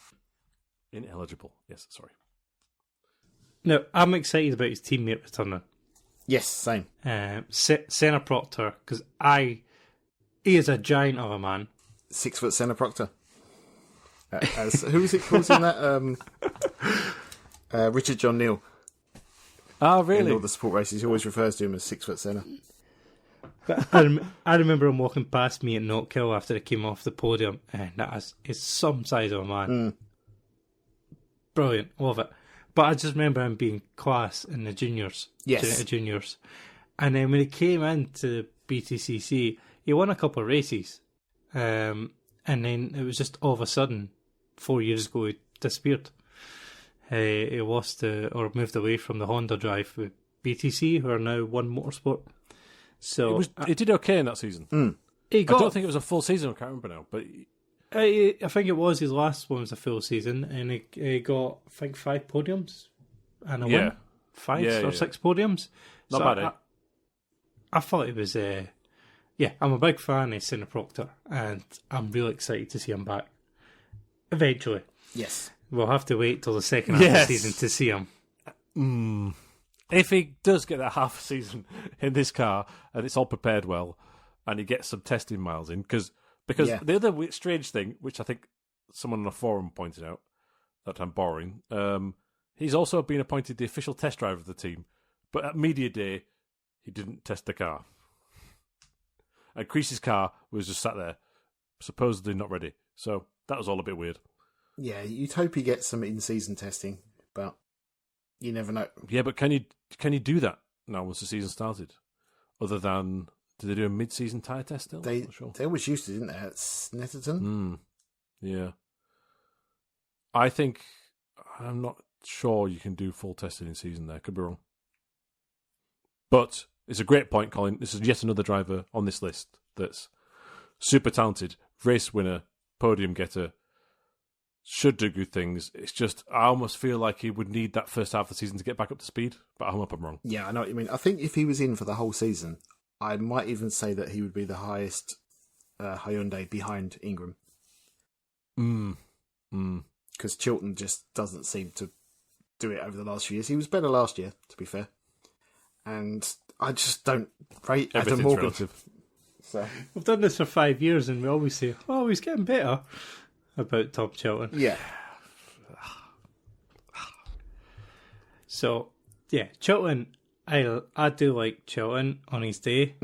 Ineligible, yes, sorry. Now, I'm excited about his teammate returning. Yes, same. Senna Proctor, because he is a giant of a man. 6 foot Senna Proctor. Who was it called in that? Richard John Neal. Oh, In really? all the sport races, he always refers to him as 6 foot Senna. But I remember him walking past me at Knockhill after he came off the podium, and that is some size of a man. Brilliant, love it. But I just remember him being class in the juniors, Yes. juniors. And then when he came into BTCC, he won a couple of races. And then it was just all of a sudden, 4 years ago, he disappeared. He lost or moved away from the Honda drive with BTC, who are now One Motorsport. So It did okay in that season. he I got, don't think it was a full season, I can't remember now, but I think it was his last one was a full season, and he got, I think, 5 podiums and a Yeah. win. 5 Yeah, or yeah. 6 podiums. Not So bad, eh? I thought it was, I'm a big fan of Senna Proctor, and I'm really excited to see him back. Eventually. Yes. We'll have to wait till the second half of the Yes. season to see him. if he does get that half a season in this car and it's all prepared well and he gets some testing miles in, because Yeah. the other strange thing, which I think someone on a forum pointed out that I'm borrowing, he's also been appointed the official test driver of the team, but at media day he didn't test the car. And Creasy's car was just sat there, supposedly not ready. So that was all a bit weird. Yeah, you'd hope he gets some in-season testing, but you never know. Yeah, but can you do that now once the season started? Other than, did they do a mid-season tyre test still? They I'm not sure. they always used to, didn't they, at Snetterton? Yeah. I think, I'm not sure you can do full testing in season there. Could be wrong. But it's a great point, Colin. This is yet another driver on this list that's super talented, race winner, podium getter, should do good things. It's just, I almost feel like he would need that first half of the season to get back up to speed, but I hope I'm wrong. Yeah, I know what you mean. I think if he was in for the whole season, I might even say that he would be the highest Hyundai behind Ingram. Because Chilton just doesn't seem to do it over the last few years. He was better last year, to be fair. And I just don't rate Adam Everything's Morgan. relative. So, We've done this for 5 years, and we always say, "Oh, he's getting better." About Tom Chilton. yeah. So, yeah, Chilton, I do like Chilton on his day.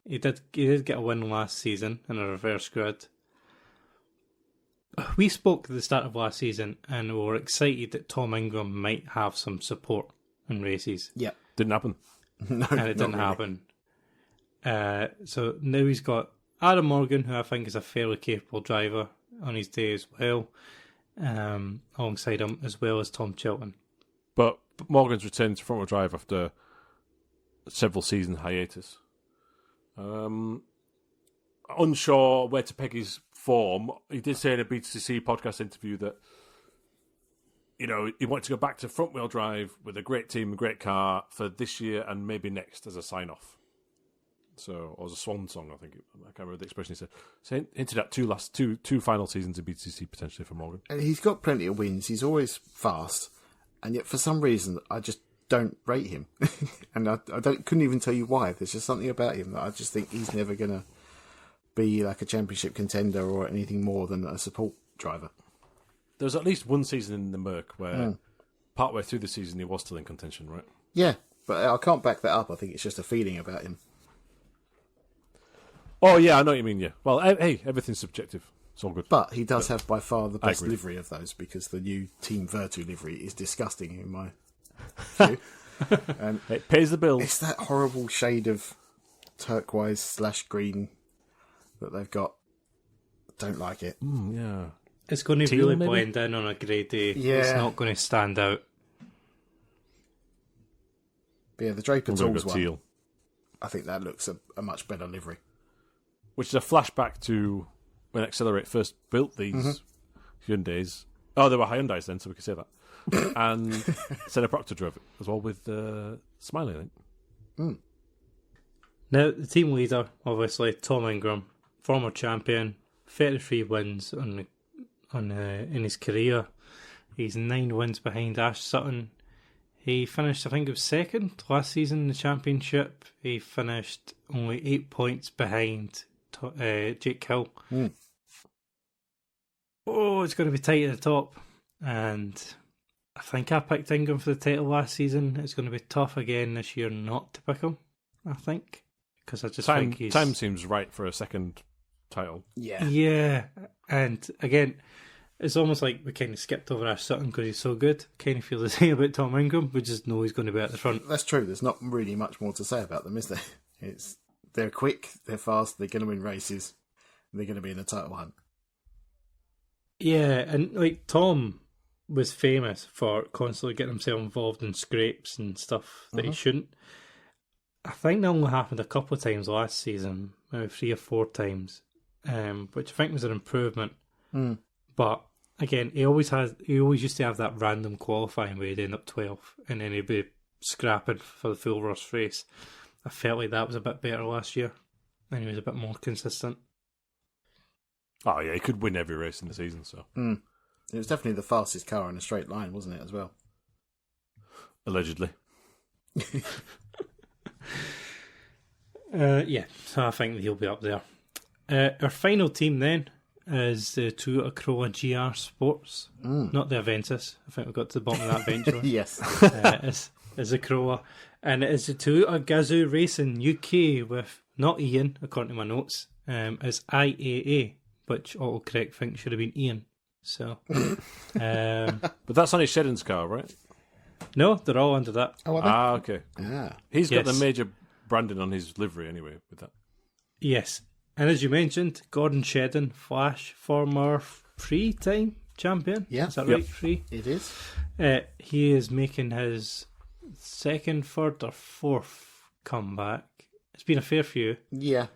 He did get a win last season in a reverse grid. we spoke at the start of last season and we were excited that Tom Ingram might have some support in races. Yeah. Didn't happen. No, And it didn't happen. So now he's got Adam Morgan, who I think is a fairly capable driver on his day as well, alongside him, as well as Tom Chilton. But Morgan's returned to front-wheel drive after several season hiatus. Unsure where to peg his form. He did say in a BTCC podcast interview that, you know, he wanted to go back to front-wheel drive with a great team, a great car for this year and maybe next as a sign-off. So, or as a swan song, I think. I can't remember the expression he said. So hinted at two final seasons in BTCC potentially for Morgan. And he's got plenty of wins. He's always fast. And yet for some reason, I just don't rate him. And I couldn't even tell you why. There's just something about him that I just think he's never going to be like a championship contender or anything more than a support driver. There was at least one season in the Merc where partway through the season he was still in contention, right? Yeah, but I can't back that up. I think it's just a feeling about him. Oh, yeah, I know what you mean, yeah. Well, hey, everything's subjective. It's all good. But he does have by far the best livery of those, because the new Team Virtu livery is disgusting in my view. And it pays the bills. It's that horrible shade of turquoise/green that they've got. Don't like it. Yeah. It's going to Teal, really maybe? blend in on a grey day. Yeah. It's not going to stand out. But yeah, the Draper We're gonna Tools go one, teal. I think that looks a much better livery. Which is a flashback to when Accelerate first built these Hyundais. Oh, they were Hyundais then, so we can say that. And Senna Proctor drove it as well with Smiley, I think. Now, the team leader, obviously, Tom Ingram, former champion, 33 wins in his career. He's 9 wins behind Ash Sutton. He finished, I think it was second last season in the championship. He finished only 8 points behind Jake Hill. Oh, it's going to be tight at the top. And I think I picked Ingram for the title last season. It's going to be tough again this year not to pick him, I think. Because I just think he's... Time seems right for a second title. Yeah. Yeah. And again, it's almost like we kind of skipped over Ash Sutton because he's so good. Kind of feel the same about Tom Ingram. We just know he's going to be at the front. That's true. There's not really much more to say about them, is there? They're quick, they're fast, they're going to win races, they're going to be in the title hunt. Yeah, and like Tom was famous for constantly getting himself involved in scrapes and stuff that he shouldn't. I think that only happened a couple of times last season, maybe 3 or 4 times, which I think was an improvement. But again, he always used to have that random qualifying where he'd end up 12th and then he'd be scrapping for the full Ross race. I felt like that was a bit better last year and he was a bit more consistent. Oh, yeah, he could win every race in the season, so. It was definitely the fastest car in a straight line, wasn't it, as well? Allegedly. Yeah, so I think he'll be up there. Our final team then is the two Acroa GR Sports, not the Aventus. I think we got to the bottom of that eventually. Yes. Is Acroa. And it is the two Gazoo Racing UK with, not Ian, according to my notes, is IAA, which autocorrect thinks should have been Ian. So, But that's on his Shedden's car, right? no, they're all under that. Oh, are they? Okay. Ah. He's got the Yes. major branding on his livery anyway with that. Yes. And as you mentioned, Gordon Shedden, Flash, former 3-time champion. Yeah. Is that Yep. right? 3? It is. He is making his second, third, or fourth comeback. It's been a fair few. Yeah.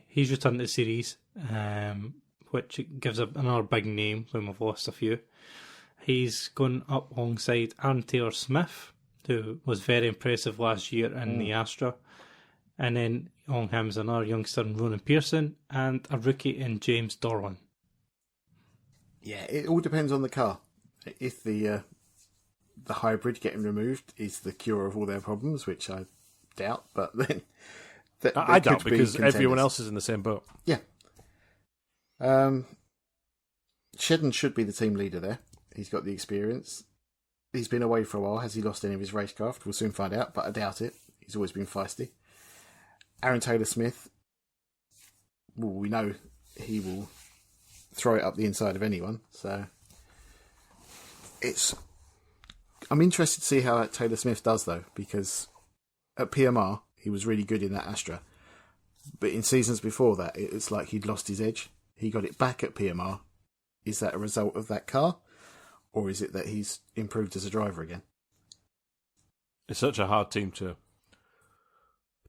He's returned to the series, which gives up another big name when we've lost a few. He's gone up alongside Aaron Taylor-Smith, who was very impressive last year in the Astra. And then on him is another youngster in Ronan Pearson and a rookie in James Dorlan. Yeah, it all depends on the car. If the hybrid getting removed is the cure of all their problems, which I doubt, but then... I doubt could be because everyone contenders. else is in the same boat. Yeah. Shedden should be the team leader there. He's got the experience. He's been away for a while. Has he lost any of his racecraft? We'll soon find out, but I doubt it. He's always been feisty. Aaron Taylor-Smith, well, we know he will throw it up the inside of anyone. So I'm interested to see how Taylor Smith does, though, because at PMR, he was really good in that Astra. But in seasons before that, it's like he'd lost his edge. He got it back at PMR. Is that a result of that car? Or is it that he's improved as a driver again? It's such a hard team to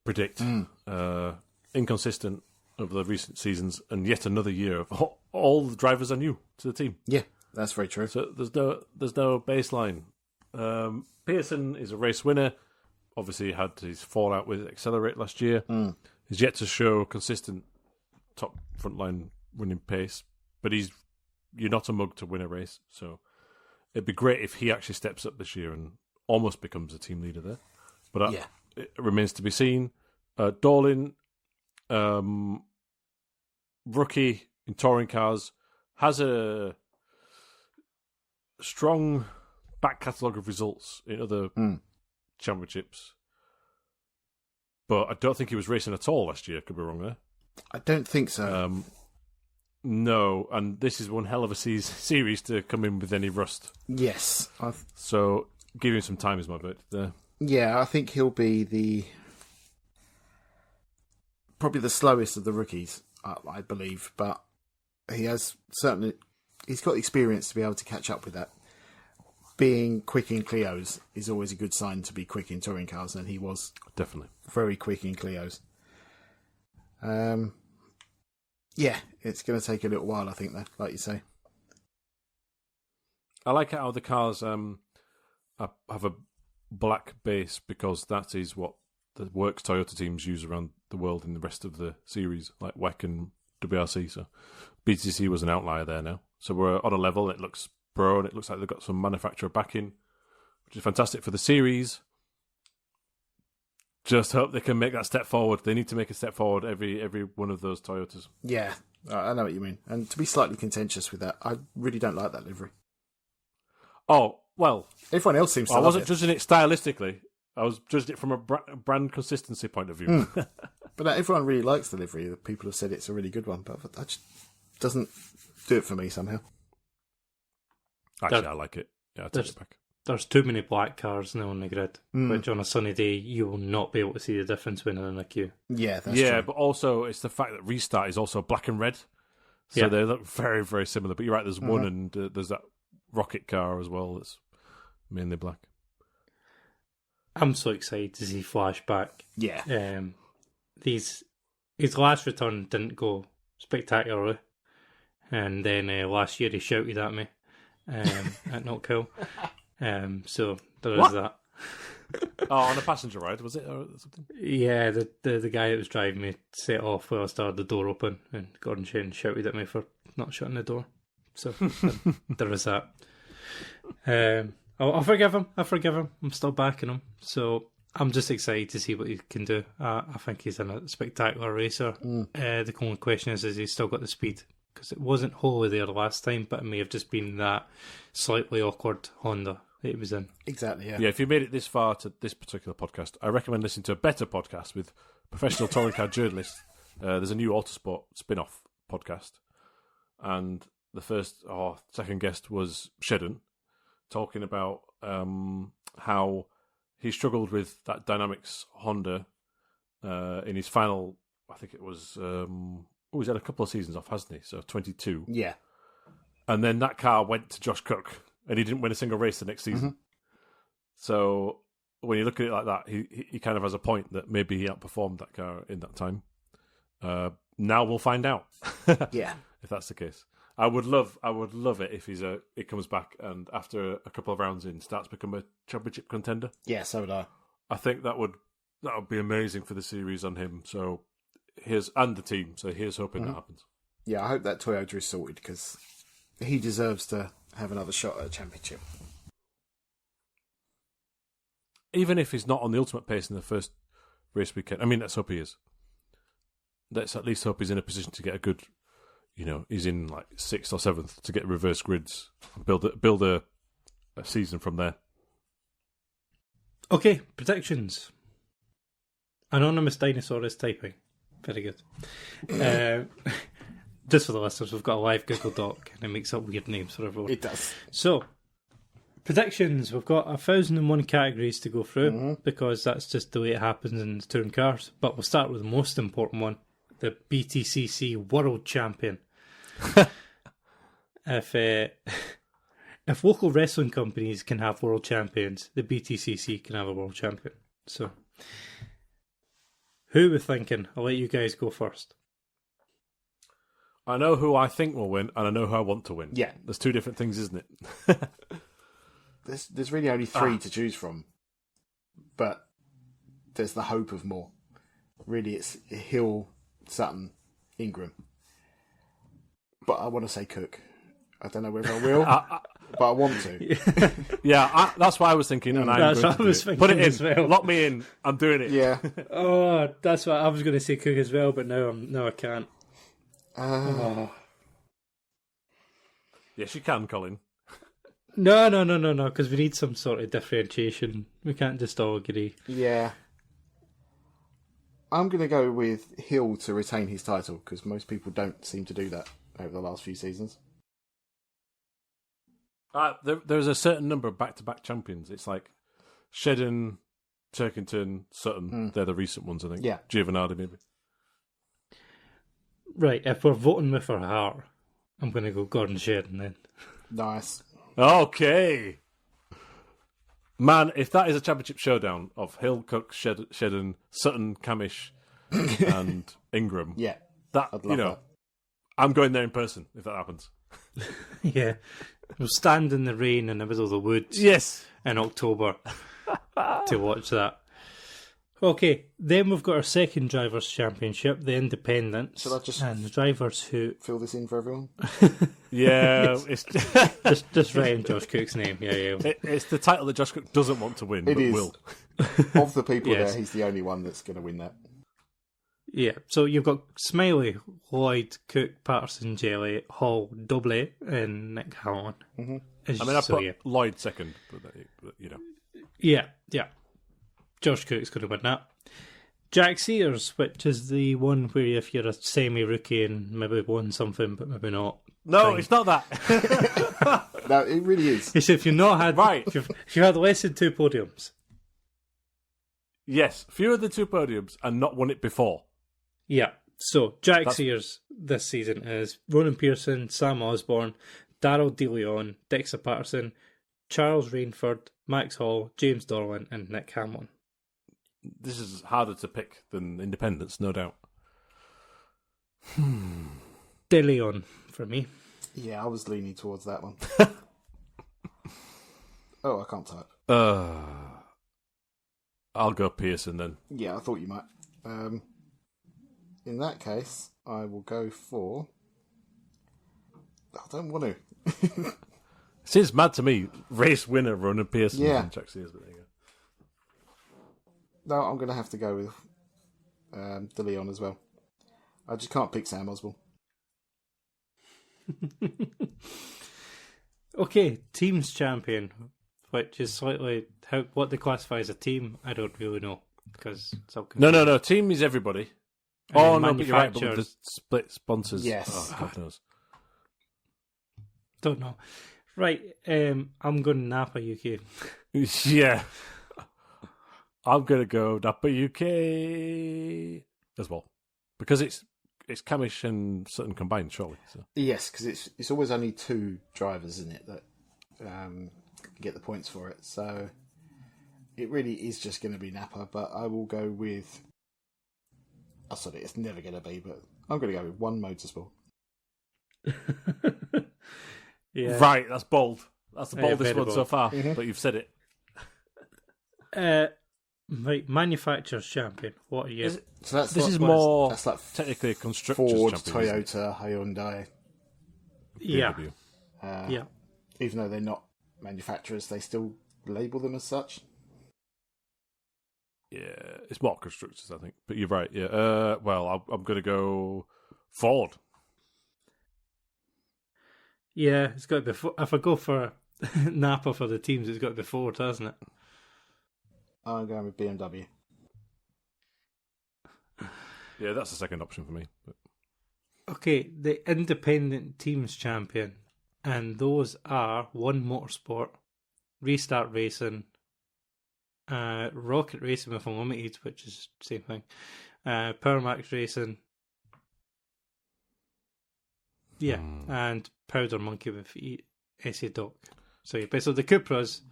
predict. Inconsistent over the recent seasons, and yet another year of all the drivers are new to the team. Yeah, that's very true. So there's no baseline. Pearson is a race winner. Obviously, had his fallout with Accelerate last year. He's yet to show consistent top frontline winning pace, but you're not a mug to win a race. So it'd be great if he actually steps up this year and almost becomes a team leader there. But it remains to be seen. Dorlin, rookie in touring cars, has a strong back catalogue of results in other championships. But I don't think he was racing at all last year. Could be wrong there. I don't think so. No, and this is one hell of a series to come in with any rust. Yes. So give him some time is my vote there. Yeah, I think he'll be probably the slowest of the rookies, I believe. But he's got experience to be able to catch up with that. Being quick in Clios is always a good sign to be quick in touring cars, and he was definitely very quick in Clios. Yeah, it's going to take a little while, I think, though, like you say. I like how the cars have a black base because that is what the works Toyota teams use around the world in the rest of the series, like WEC and WRC. So BTCC was an outlier there now. So we're on a level. It looks pro, and it looks like they've got some manufacturer backing, which is fantastic for the series. Just hope they can make that step forward. They need to make a step forward every one of those Toyotas. Yeah, I know what you mean. And to be slightly contentious with that, I really don't like that livery. Oh, well. Everyone else seems to love it. I wasn't judging it stylistically. I was judging it from a brand consistency point of view. But everyone really likes the livery. People have said it's a really good one, but that just doesn't do it for me somehow. Actually, I like it. Yeah, I take it back. There's too many black cars now on the grid, which on a sunny day you will not be able to see the difference when they're in a queue. Yeah, that's true. But also it's the fact that Restart is also black and red, so they look very, very similar. But you're right, there's one, and there's that rocket car as well that's mainly black. I'm so excited to see Flashback. Yeah. His last return didn't go spectacularly, and then last year he shouted at me at Not Cool. So there is that. On a passenger ride, was it, or something? Yeah, the guy that was driving me set off while I started the door open, and Gordon Shane shouted at me for not shutting the door. So there is that. I'll forgive him. I'm still backing him. So I'm just excited to see what he can do. I think he's a spectacular racer. The only question is he's still got the speed, because it wasn't wholly there last time, but it may have just been that slightly awkward Honda that he was in. Exactly, yeah. Yeah, if you made it this far to this particular podcast, I recommend listening to a better podcast with professional touring car journalists. There's a new Autosport spin-off podcast, and the second guest was Shedden, talking about how he struggled with that Dynamics Honda in his final, I think it was, he's had a couple of seasons off, hasn't he? So 22. Yeah. And then that car went to Josh Cook, and he didn't win a single race the next season. So when you look at it like that, he kind of has a point that maybe he outperformed that car in that time. Now we'll find out. Yeah. If that's the case. I would love it if he comes back and after a couple of rounds in starts to become a championship contender. Yeah, so would I. I think that would be amazing for the series on him. So and the team. So here's hoping that happens. Yeah, I hope that Toyota is sorted, because he deserves to have another shot at a championship. Even if he's not on the ultimate pace in the first race weekend, I mean, let's hope he is. Let's at least hope he's in a position to get a good, he's in like 6th or 7th to get reverse grids and build a season from there. Okay, predictions. Anonymous Dinosaur is typing. Very good. just for the listeners, we've got a live Google Doc and it makes up weird names for everyone. It does. So, predictions. We've got 1,001 categories to go through because that's just the way it happens in touring cars. But we'll start with the most important one, the BTCC World Champion. If local wrestling companies can have world champions, the BTCC can have a world champion. So, who are we thinking? I'll let you guys go first. I know who I think will win, and I know who I want to win. Yeah. There's two different things, isn't it? There's really only 3 to choose from, but there's the hope of more. Really, it's Hill, Sutton, Ingram. But I want to say Cook. I don't know whether I will, but I want to. Yeah, that's what I was thinking, and That's I'm going what to I was do it. thinking Put it in. as well. Lock me in. I'm doing it. Yeah. Oh, that's what I was going to say, Cook as well, but now I can't. Yes, you can, Colin. No, because we need some sort of differentiation. We can't just all agree. Yeah. I'm going to go with Hill to retain his title, because most people don't seem to do that over the last few seasons. There's a certain number of back-to-back champions. It's like Shedden, Turkington, Sutton. They're the recent ones, I think. Yeah. Giovanardi, maybe. Right, if we're voting with our heart, I'm going to go Gordon Shedden then. Nice. Okay. Man, if that is a championship showdown of Hill, Cook, Shedden, Sutton, Camish, and Ingram, Yeah. that I'd love that. I'm going there in person if that happens. Yeah. We'll stand in the rain in the middle of the woods Yes. in October to watch that. Okay, then we've got our second Drivers' Championship, the Independents. Shall I just and the drivers who... fill this in for everyone? Yeah, it's just write in Josh Cook's name. Yeah. it's the title that Josh Cook doesn't want to win, It but is. will. Of the people Yes. there, he's the only one that's going to win that. Yeah, so you've got Smiley, Lloyd, Cook, Patterson, Jelly, Hall, Doble, and Nick Hallen. I mean, I put Lloyd second, but you know. Yeah. Josh Cook's going to win that. Jack Sears, which is the one where if you're a semi-rookie and maybe won something, but maybe not. No, thing. it's not that. No, it really is. It's if you've not had... Right. If you had less than 2 podiums. Yes, fewer than 2 podiums and not won it before. Yeah. So, Jack Sears this season is Ronan Pearson, Sam Osborne, Darryl DeLeon, Dexter Patterson, Charles Rainford, Max Hall, James Dorland, and Nick Hamlin. This is harder to pick than Independence, no doubt. DeLeon for me. Yeah, I was leaning towards that one. Oh, I can't type. I'll go Pearson then. Yeah, I thought you might. In that case, I will go for... I don't want to. Seems mad to me. Race winner Ronan Pearson and Jack Sears, but there you go. No, I'm going to have to go with De Leon as well. I just can't pick Sam Osborne. Okay, teams champion, which is slightly what they classify as a team. I don't really know because it's all No. Team is everybody. And Oh no, but you're right. But with the manufacturers- split sponsors. Yes. Oh, God knows. Don't know. Right, I'm going Napa UK. Yeah. I'm gonna go Napa UK as well because it's Camish and Sutton combined, surely. So. Yes, because it's always only 2 drivers, isn't it, that get the points for it. So it really is just going to be Napa, but I will go with... Oh, sorry, it's never going to be, but I'm going to go with One Motorsport. Yeah. Right, that's bold. That's the Yeah, boldest very one so bold. far, but you've said it. Right, manufacturers champion. What are you? So that's This is what more that's like technically a constructors Ford, champion, isn't Toyota, Hyundai. Yeah. BMW. Yeah. Even though they're not manufacturers, they still label them as such. Yeah, it's more constructors, I think. But you're right. Yeah. Well, I'm going to go Ford. Yeah, it's got to be. If I go for Napa for the teams, it's got to be Ford, hasn't it? I'm going with BMW. Yeah, that's the second option for me. But... Okay, the independent teams champion, and those are One Motorsport, Restart Racing, Rocket Racing with Unlimited, which is the same thing, Power Max Racing, and Powder Monkey with SA Doc. So basically the Cupras,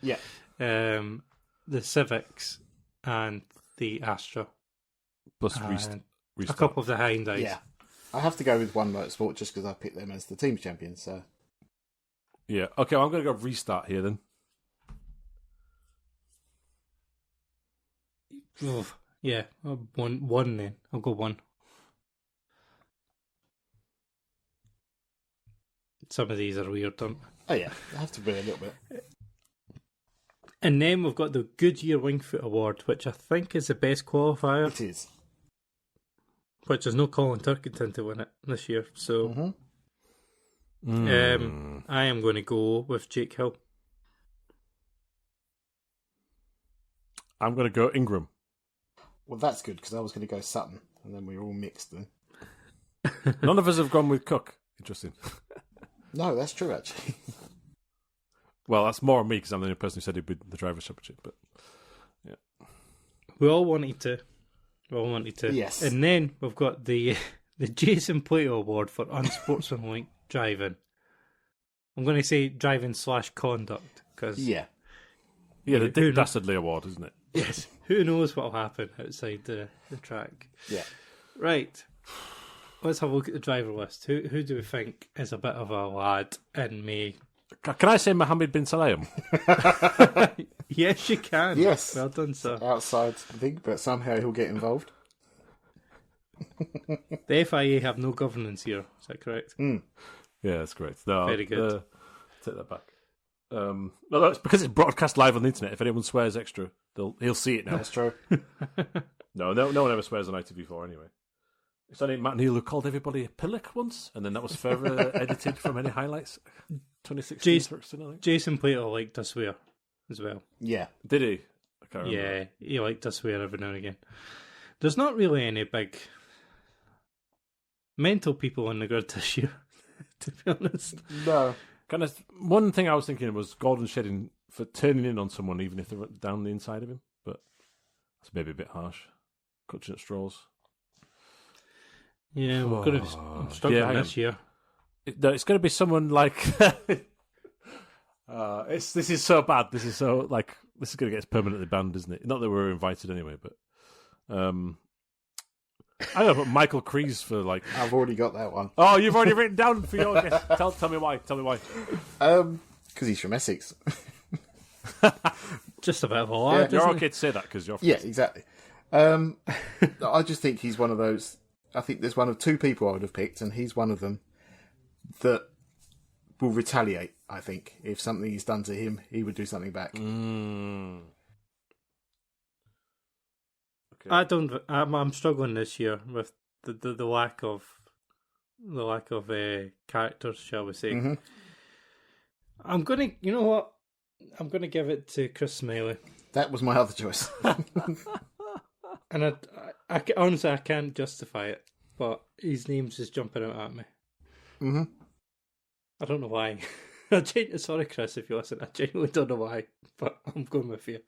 the Civics, and the Astra. Plus and Restart. a couple of the Hyundais. Yeah. I have to go with One Motorsport just because I picked them as the team's champions. So. Yeah. Okay, well, I'm going to go Restart here then. Yeah, one then. I'll go one. Some of these are weird, don't they? Oh yeah, I have to be a little bit. And then we've got the Goodyear Wingfoot Award, which I think is the best qualifier. It is. Which there's no Colin Turkington to win it this year. So I am going to go with Jake Hill. I'm going to go Ingram. Well, that's good because I was going to go Sutton, and then we were all mixed then. None of us have gone with Cook. Interesting. No, that's true actually. Well, that's more on me because I'm the only person who said he'd be the Drivers' Championship. But yeah, We all wanted to. Yes. And then we've got the Jason Plato Award for unsportsmanlike driving. I'm going to say driving / conduct because Yeah. the Dick Dastardly Award, isn't it? yes, who knows what'll happen outside the track. Yeah. Right. Let's have a look at the driver list. Who do we think is a bit of a lad and may? Can I say Mohammed bin Salem? Yes, you can. Yes. Well done, sir. Outside thing, but somehow he'll get involved. The FIA have no governance here. Is that correct? Yeah, that's great. No, Very good. Take that back. No, it's because it's broadcast live on the internet. If anyone swears extra, he'll see it now. That's true. No one ever swears on ITV4 anyway. It's only Matt Neal who called everybody a pillock once, and then that was further edited from any highlights. 2016, I think. Jason Plato liked to swear as well. Yeah. Did he? I can't remember. Yeah, he liked to swear every now and again. There's not really any big mental people on the grid this year, to be honest. No. One thing I was thinking was Gordon Shedding for turning in on someone even if they're down the inside of him, but that's maybe a bit harsh. Clutching at straws. Yeah, we're going to be struggling this year. It's going to be someone like. This is so bad. This is going to get us permanently banned, isn't it? Not that we're invited anyway, but I don't know. But Michael Kreese for like. I've already got that one. Oh, you've already written down for your guess. Tell me why. Tell me why. Because he's from Essex. Just a bit of a lad. You're isn't okay to say that because you're. From Yeah, Essex. exactly. I just think he's one of those. I think there's one of two people I would have picked, and he's one of them that will retaliate. I think if something is done to him, he would do something back. Okay. I'm struggling this year with the lack of characters, shall we say? Mm-hmm. I'm gonna. You know what? I'm gonna give it to Chris Smiley. That was my other choice. And I honestly, I can't justify it, but his name's just jumping out at me. Mm-hmm. I don't know why. Sorry, Chris, if you listen. I genuinely don't know why, but I'm going with you.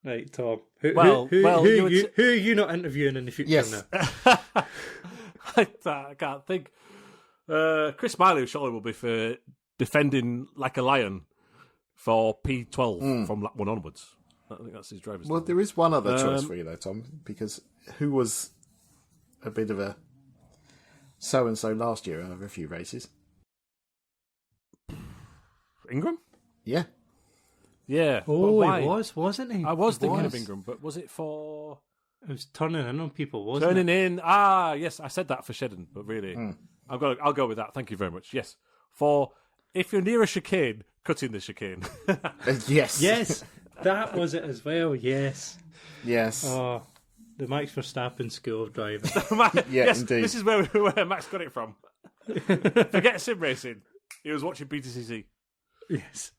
Right, Tom. Who are you not interviewing in the future Yes. now? I can't think. Chris Smiley surely will be for defending like a lion for P12 from lap 1 onwards. I think that's his driver's. Well, there is one other choice for you though, Tom, because who was a bit of a so-and-so last year over a few races? Ingram? Yeah. Yeah. Oh, why? it was, wasn't he? I was It thinking was. of Ingram, but was it for It was turning in on people, wasn't turning it? in? Ah, yes, I said that for Shedden, but really, I'll go with that. Thank you very much. Yes, for if you're near a chicane, cutting the chicane. Yes. Yes, that was it as well. Yes. Yes. Oh, the Max Verstappen School of Driving. Yeah, yes, indeed. this is where Max got it from. Forget sim racing. He was watching BTCC. Yes.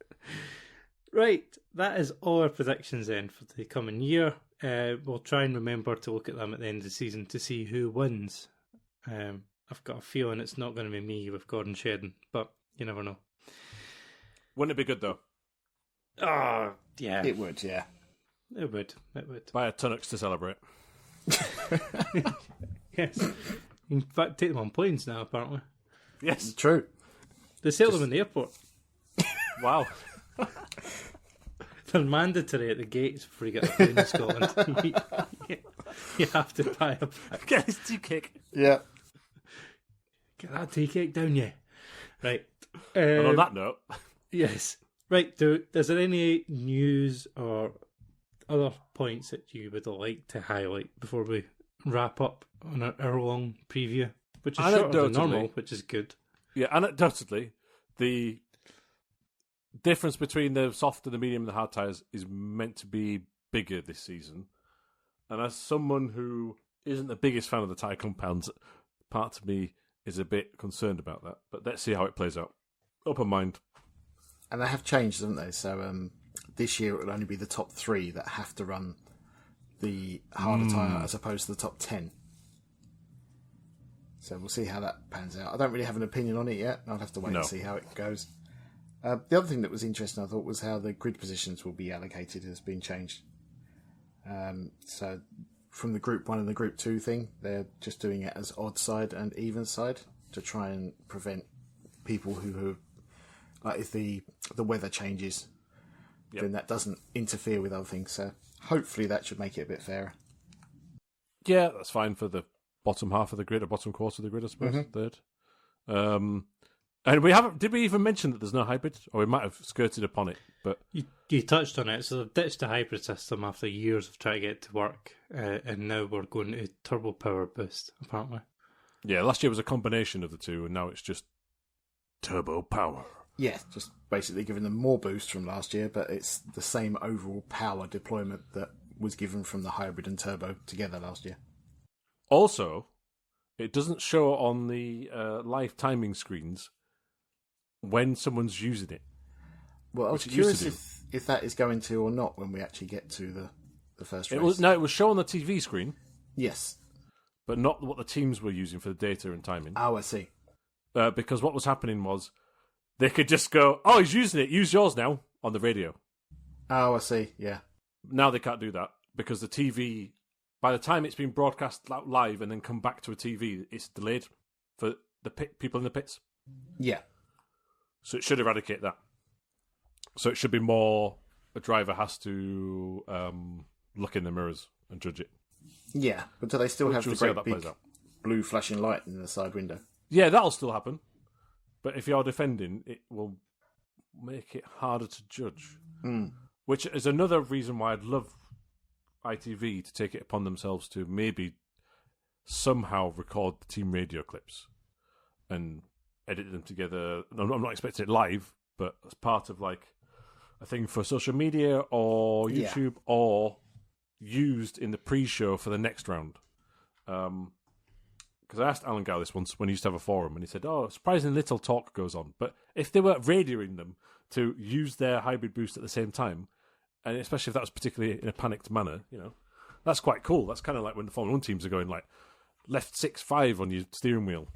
Right, that is all our predictions then for the coming year. We'll try and remember to look at them at the end of the season to see who wins. I've got a feeling it's not going to be me with Gordon Shedden, but you never know. Wouldn't it be good, though? Oh, yeah. It would, yeah. It would. Buy a Tunnocks to celebrate. Yes. In fact, take them on planes now, apparently. Yes. True. They sell them in the airport. Wow. They're mandatory at the gates before you get a plane in Scotland. You have to buy a pack. Get his tea cake. Yeah. Get that tea cake down, yeah. Right. And on that note... Yes. Right, is there any news or other points that you would like to highlight before we wrap up on our hour-long preview? Which is shorter than normal, which is good. Yeah, anecdotally, the difference between the soft and the medium and the hard tyres is meant to be bigger this season. And as someone who isn't the biggest fan of the tyre compounds, part of me is a bit concerned about that. But let's see how it plays out. Open mind. And they have changed, haven't they? So this year it will only be the top 3 that have to run the harder tyre as opposed to the top 10. So we'll see how that pans out. I don't really have an opinion on it yet. I'll have to wait and see how it goes. The other thing that was interesting, I thought, was how the grid positions will be allocated has been changed. So from the Group 1 and the Group 2 thing, they're just doing it as odd side and even side to try and prevent people who like if the weather changes, then that doesn't interfere with other things. So hopefully that should make it a bit fairer. Yeah, that's fine for the bottom half of the grid, or bottom quarter of the grid, I suppose, third. And we haven't. Did we even mention that there's no hybrid? Or we might have skirted upon it, but you touched on it. So they've ditched the hybrid system after years of trying to get it to work, and now we're going to turbo power boost. Apparently, yeah. Last year was a combination of the two, and now it's just turbo power. Yeah, just basically giving them more boost from last year, but it's the same overall power deployment that was given from the hybrid and turbo together last year. Also, it doesn't show on the live timing screens when someone's using it. Well, I was curious if that is going to or not when we actually get to the first race. It was shown on the TV screen. Yes. But not what the teams were using for the data and timing. Oh, I see. Because what was happening was they could just go, oh, he's using it, use yours now, on the radio. Oh, I see, yeah. Now they can't do that because the TV, by the time it's been broadcast live and then come back to a TV, it's delayed for the people in the pits. Yeah. So it should eradicate that. So it should be more a driver has to look in the mirrors and judge it. Yeah, but do they still have the great big plays out. Blue flashing light in the side window? Yeah, that'll still happen. But if you're defending, it will make it harder to judge. Which is another reason why I'd love ITV to take it upon themselves to maybe somehow record the team radio clips and edit them together. I'm not expecting it live, but as part of like a thing for social media or YouTube or used in the pre-show for the next round. Because I asked Alan Gow this once when he used to have a forum, and he said, oh, surprisingly little talk goes on. But if they were radioing them to use their hybrid boost at the same time, and especially if that was particularly in a panicked manner, that's quite cool. That's kind of like when the Formula 1 teams are going like left 6-5 on your steering wheel,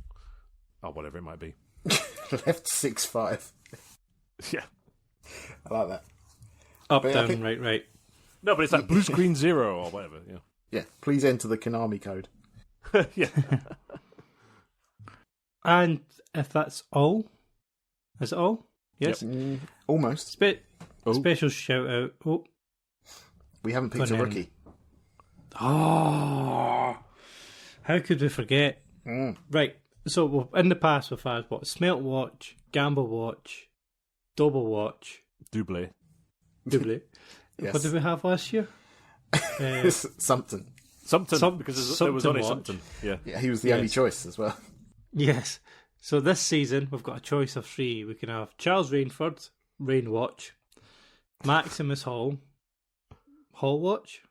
or whatever it might be. Left 6-5. Yeah. I like that. Up, down, right. No, but it's like blue screen 0 or whatever. Yeah. Yeah, please enter the Konami code. Yeah. And if that's all, is it all? Yes. Yep. Almost. Special shout out. Oh, we haven't picked a rookie. Oh, how could we forget? Right. So in the past we've had Smelt Watch, Gamble Watch, Double Watch, Double. Yes. What did we have last year? Something, because there was only watch. something. Yeah, he was the only choice as well. Yes. So this season we've got a choice of 3. We can have Charles Rainford, Rain Watch, Maximus Hall Watch,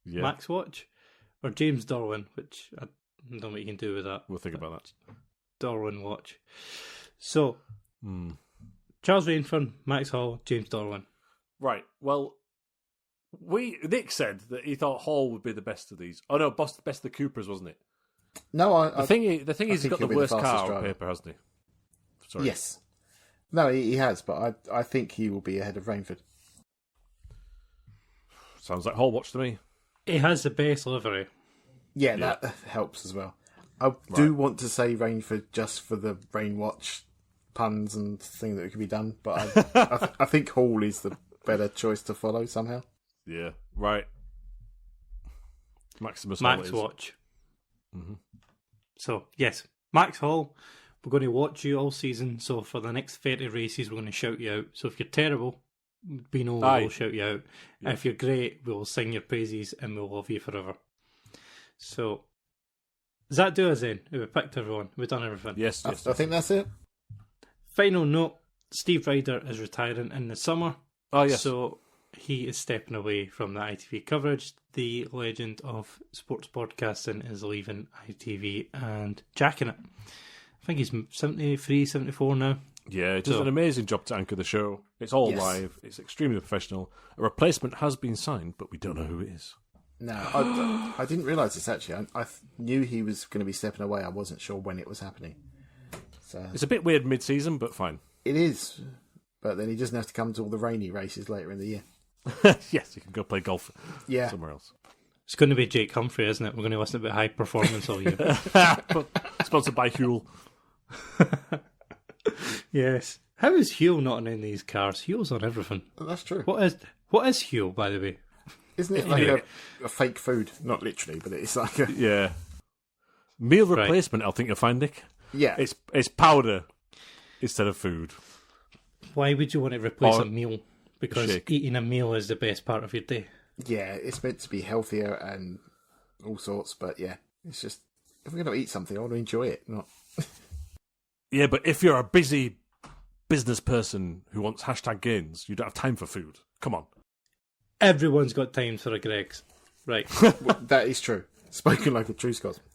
Max Watch, or James Darwin, which I don't know what you can do with that. We'll think about that. Darwin Watch. So, Charles Rainford, Max Hall, James Darwin. Right. Well, Nick said that he thought Hall would be the best of these. Oh no, best of the Coopers, wasn't it? No, The thing is, he's think got the he'll be the worst fastest car on driver. paper, hasn't he? Sorry. Yes. No, he has, but I think he will be ahead of Rainford. Sounds like Hall watch to me. He has the best livery. Yeah, that helps as well. I do want to say Rainford just for the rain watch puns and thing that could be done, but I think Hall is the better choice to follow somehow. Yeah, right. Maximus Hall Max is. Watch. Mm-hmm. So, yes, Max Hall, we're going to watch you all season. So, for the next 30 races, we're going to shout you out. So, if you're terrible, Bino will shout you out. Yeah. If you're great, we'll sing your praises and we'll love you forever. So, does that do us then? We've picked everyone. We've done everything. Yes. I think that's it. Final note, Steve Ryder is retiring in the summer. Oh, yes. So, he is stepping away from the ITV coverage. The legend of sports podcasting is leaving ITV and jacking it. I think he's 73, 74 now. Yeah, he does an amazing job to anchor the show. It's all live. It's extremely professional. A replacement has been signed, but we don't know who it is. No, I didn't realise this actually. I knew he was going to be stepping away. I wasn't sure when it was happening. So It's a bit weird mid-season, but fine. it is, but then he doesn't have to come to all the rainy races later in the year. Yes, he can go play golf somewhere else. It's going to be Jake Humphrey, isn't it? We're going to listen about high performance all year. Sponsored by Huel. Yes. How is Huel not in any of these cars? Huel's on everything. That's true. What is Huel, by the way? Isn't it like a fake food? Not literally, but it's like a... Yeah. Meal replacement, I think you'll find, Nick. Yeah. It's powder instead of food. Why would you want to replace Or a meal? Because shake. eating a meal is the best part of your day. Yeah, it's meant to be healthier and all sorts, but yeah, it's just... If we're going to eat something, I want to enjoy it, not... Yeah, but if you're a busy business person who wants hashtag gains, you don't have time for food. Come on. Everyone's got time for a Greg's. Right. That is true. Spoken like a true Scotsman.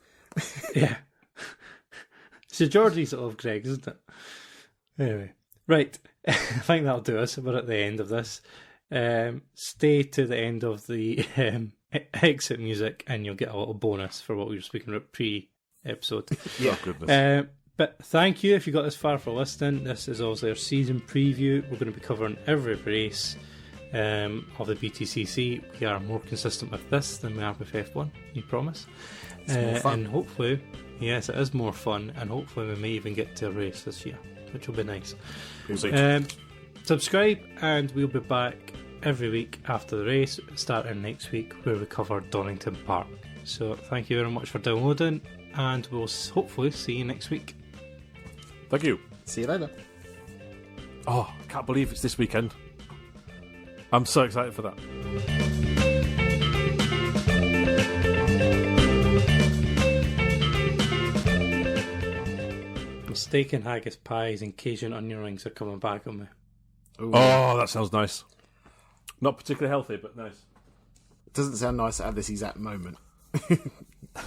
Yeah. So Geordie's of Greg's, isn't it? Anyway. Right. I think that'll do us. We're at the end of this. Stay to the end of the exit music and you'll get a little bonus for what we were speaking about pre-episode. Yeah. Oh, goodness. But thank you if you got this far for listening. This is also our season preview. We're going to be covering every race of the BTCC. We are more consistent with this than we are with F1, you promise. It's more fun. And hopefully, yes, it is more fun, and hopefully we may even get to a race this year, which will be nice. We'll see. Subscribe, and we'll be back every week after the race, starting next week, where we cover Donington Park. So thank you very much for downloading, and we'll hopefully see you next week. Thank you. See you later. Oh, I can't believe it's this weekend. I'm so excited for that. Steak and haggis pies and Cajun onion rings are coming back on me. Ooh. Oh, that sounds nice. Not particularly healthy, but nice. It doesn't sound nice at this exact moment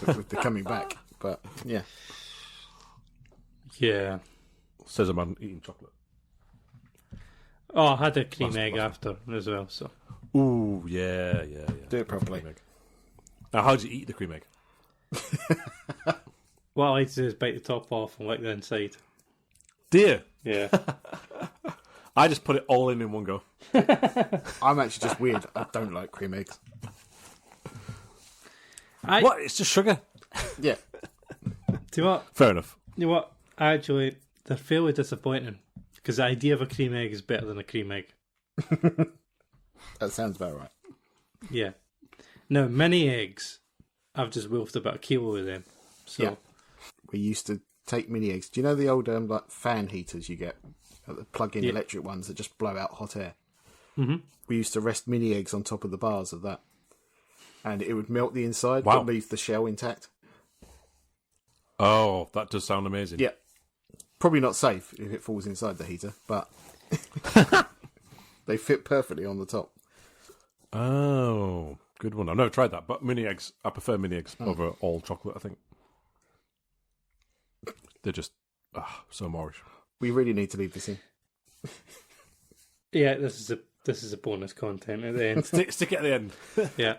with the coming back, but yeah. Yeah. Says a man eating chocolate. Oh, I had a cream egg after as well, so. Ooh, yeah. Do it properly. Cream egg. Now, how do you eat the cream egg? What I like to do is bite the top off and lick the inside. Dear. Yeah. I just put it all in one go. I'm actually just weird. I don't like cream eggs. What? It's just sugar? Yeah. Do you know what? Fair enough. You know what? Actually, they're fairly disappointing because the idea of a cream egg is better than a cream egg. That sounds about right. Yeah. Now, mini eggs, I've just wolfed about a kilo of them. So, Yeah. We used to take mini eggs. Do you know the old like fan heaters you get? The plug-in electric ones that just blow out hot air? Mm-hmm. We used to rest mini eggs on top of the bars of that. And it would melt the inside, Wow. but leave the shell intact. Oh, that does sound amazing. Yeah. Probably not safe if it falls inside the heater, but they fit perfectly on the top. Oh, good one. I've never tried that, but mini eggs, I prefer mini eggs over all chocolate, I think. They're just so Moorish. We really need to leave this in. yeah, this is a bonus content at the end. Stick it at the end. Yeah.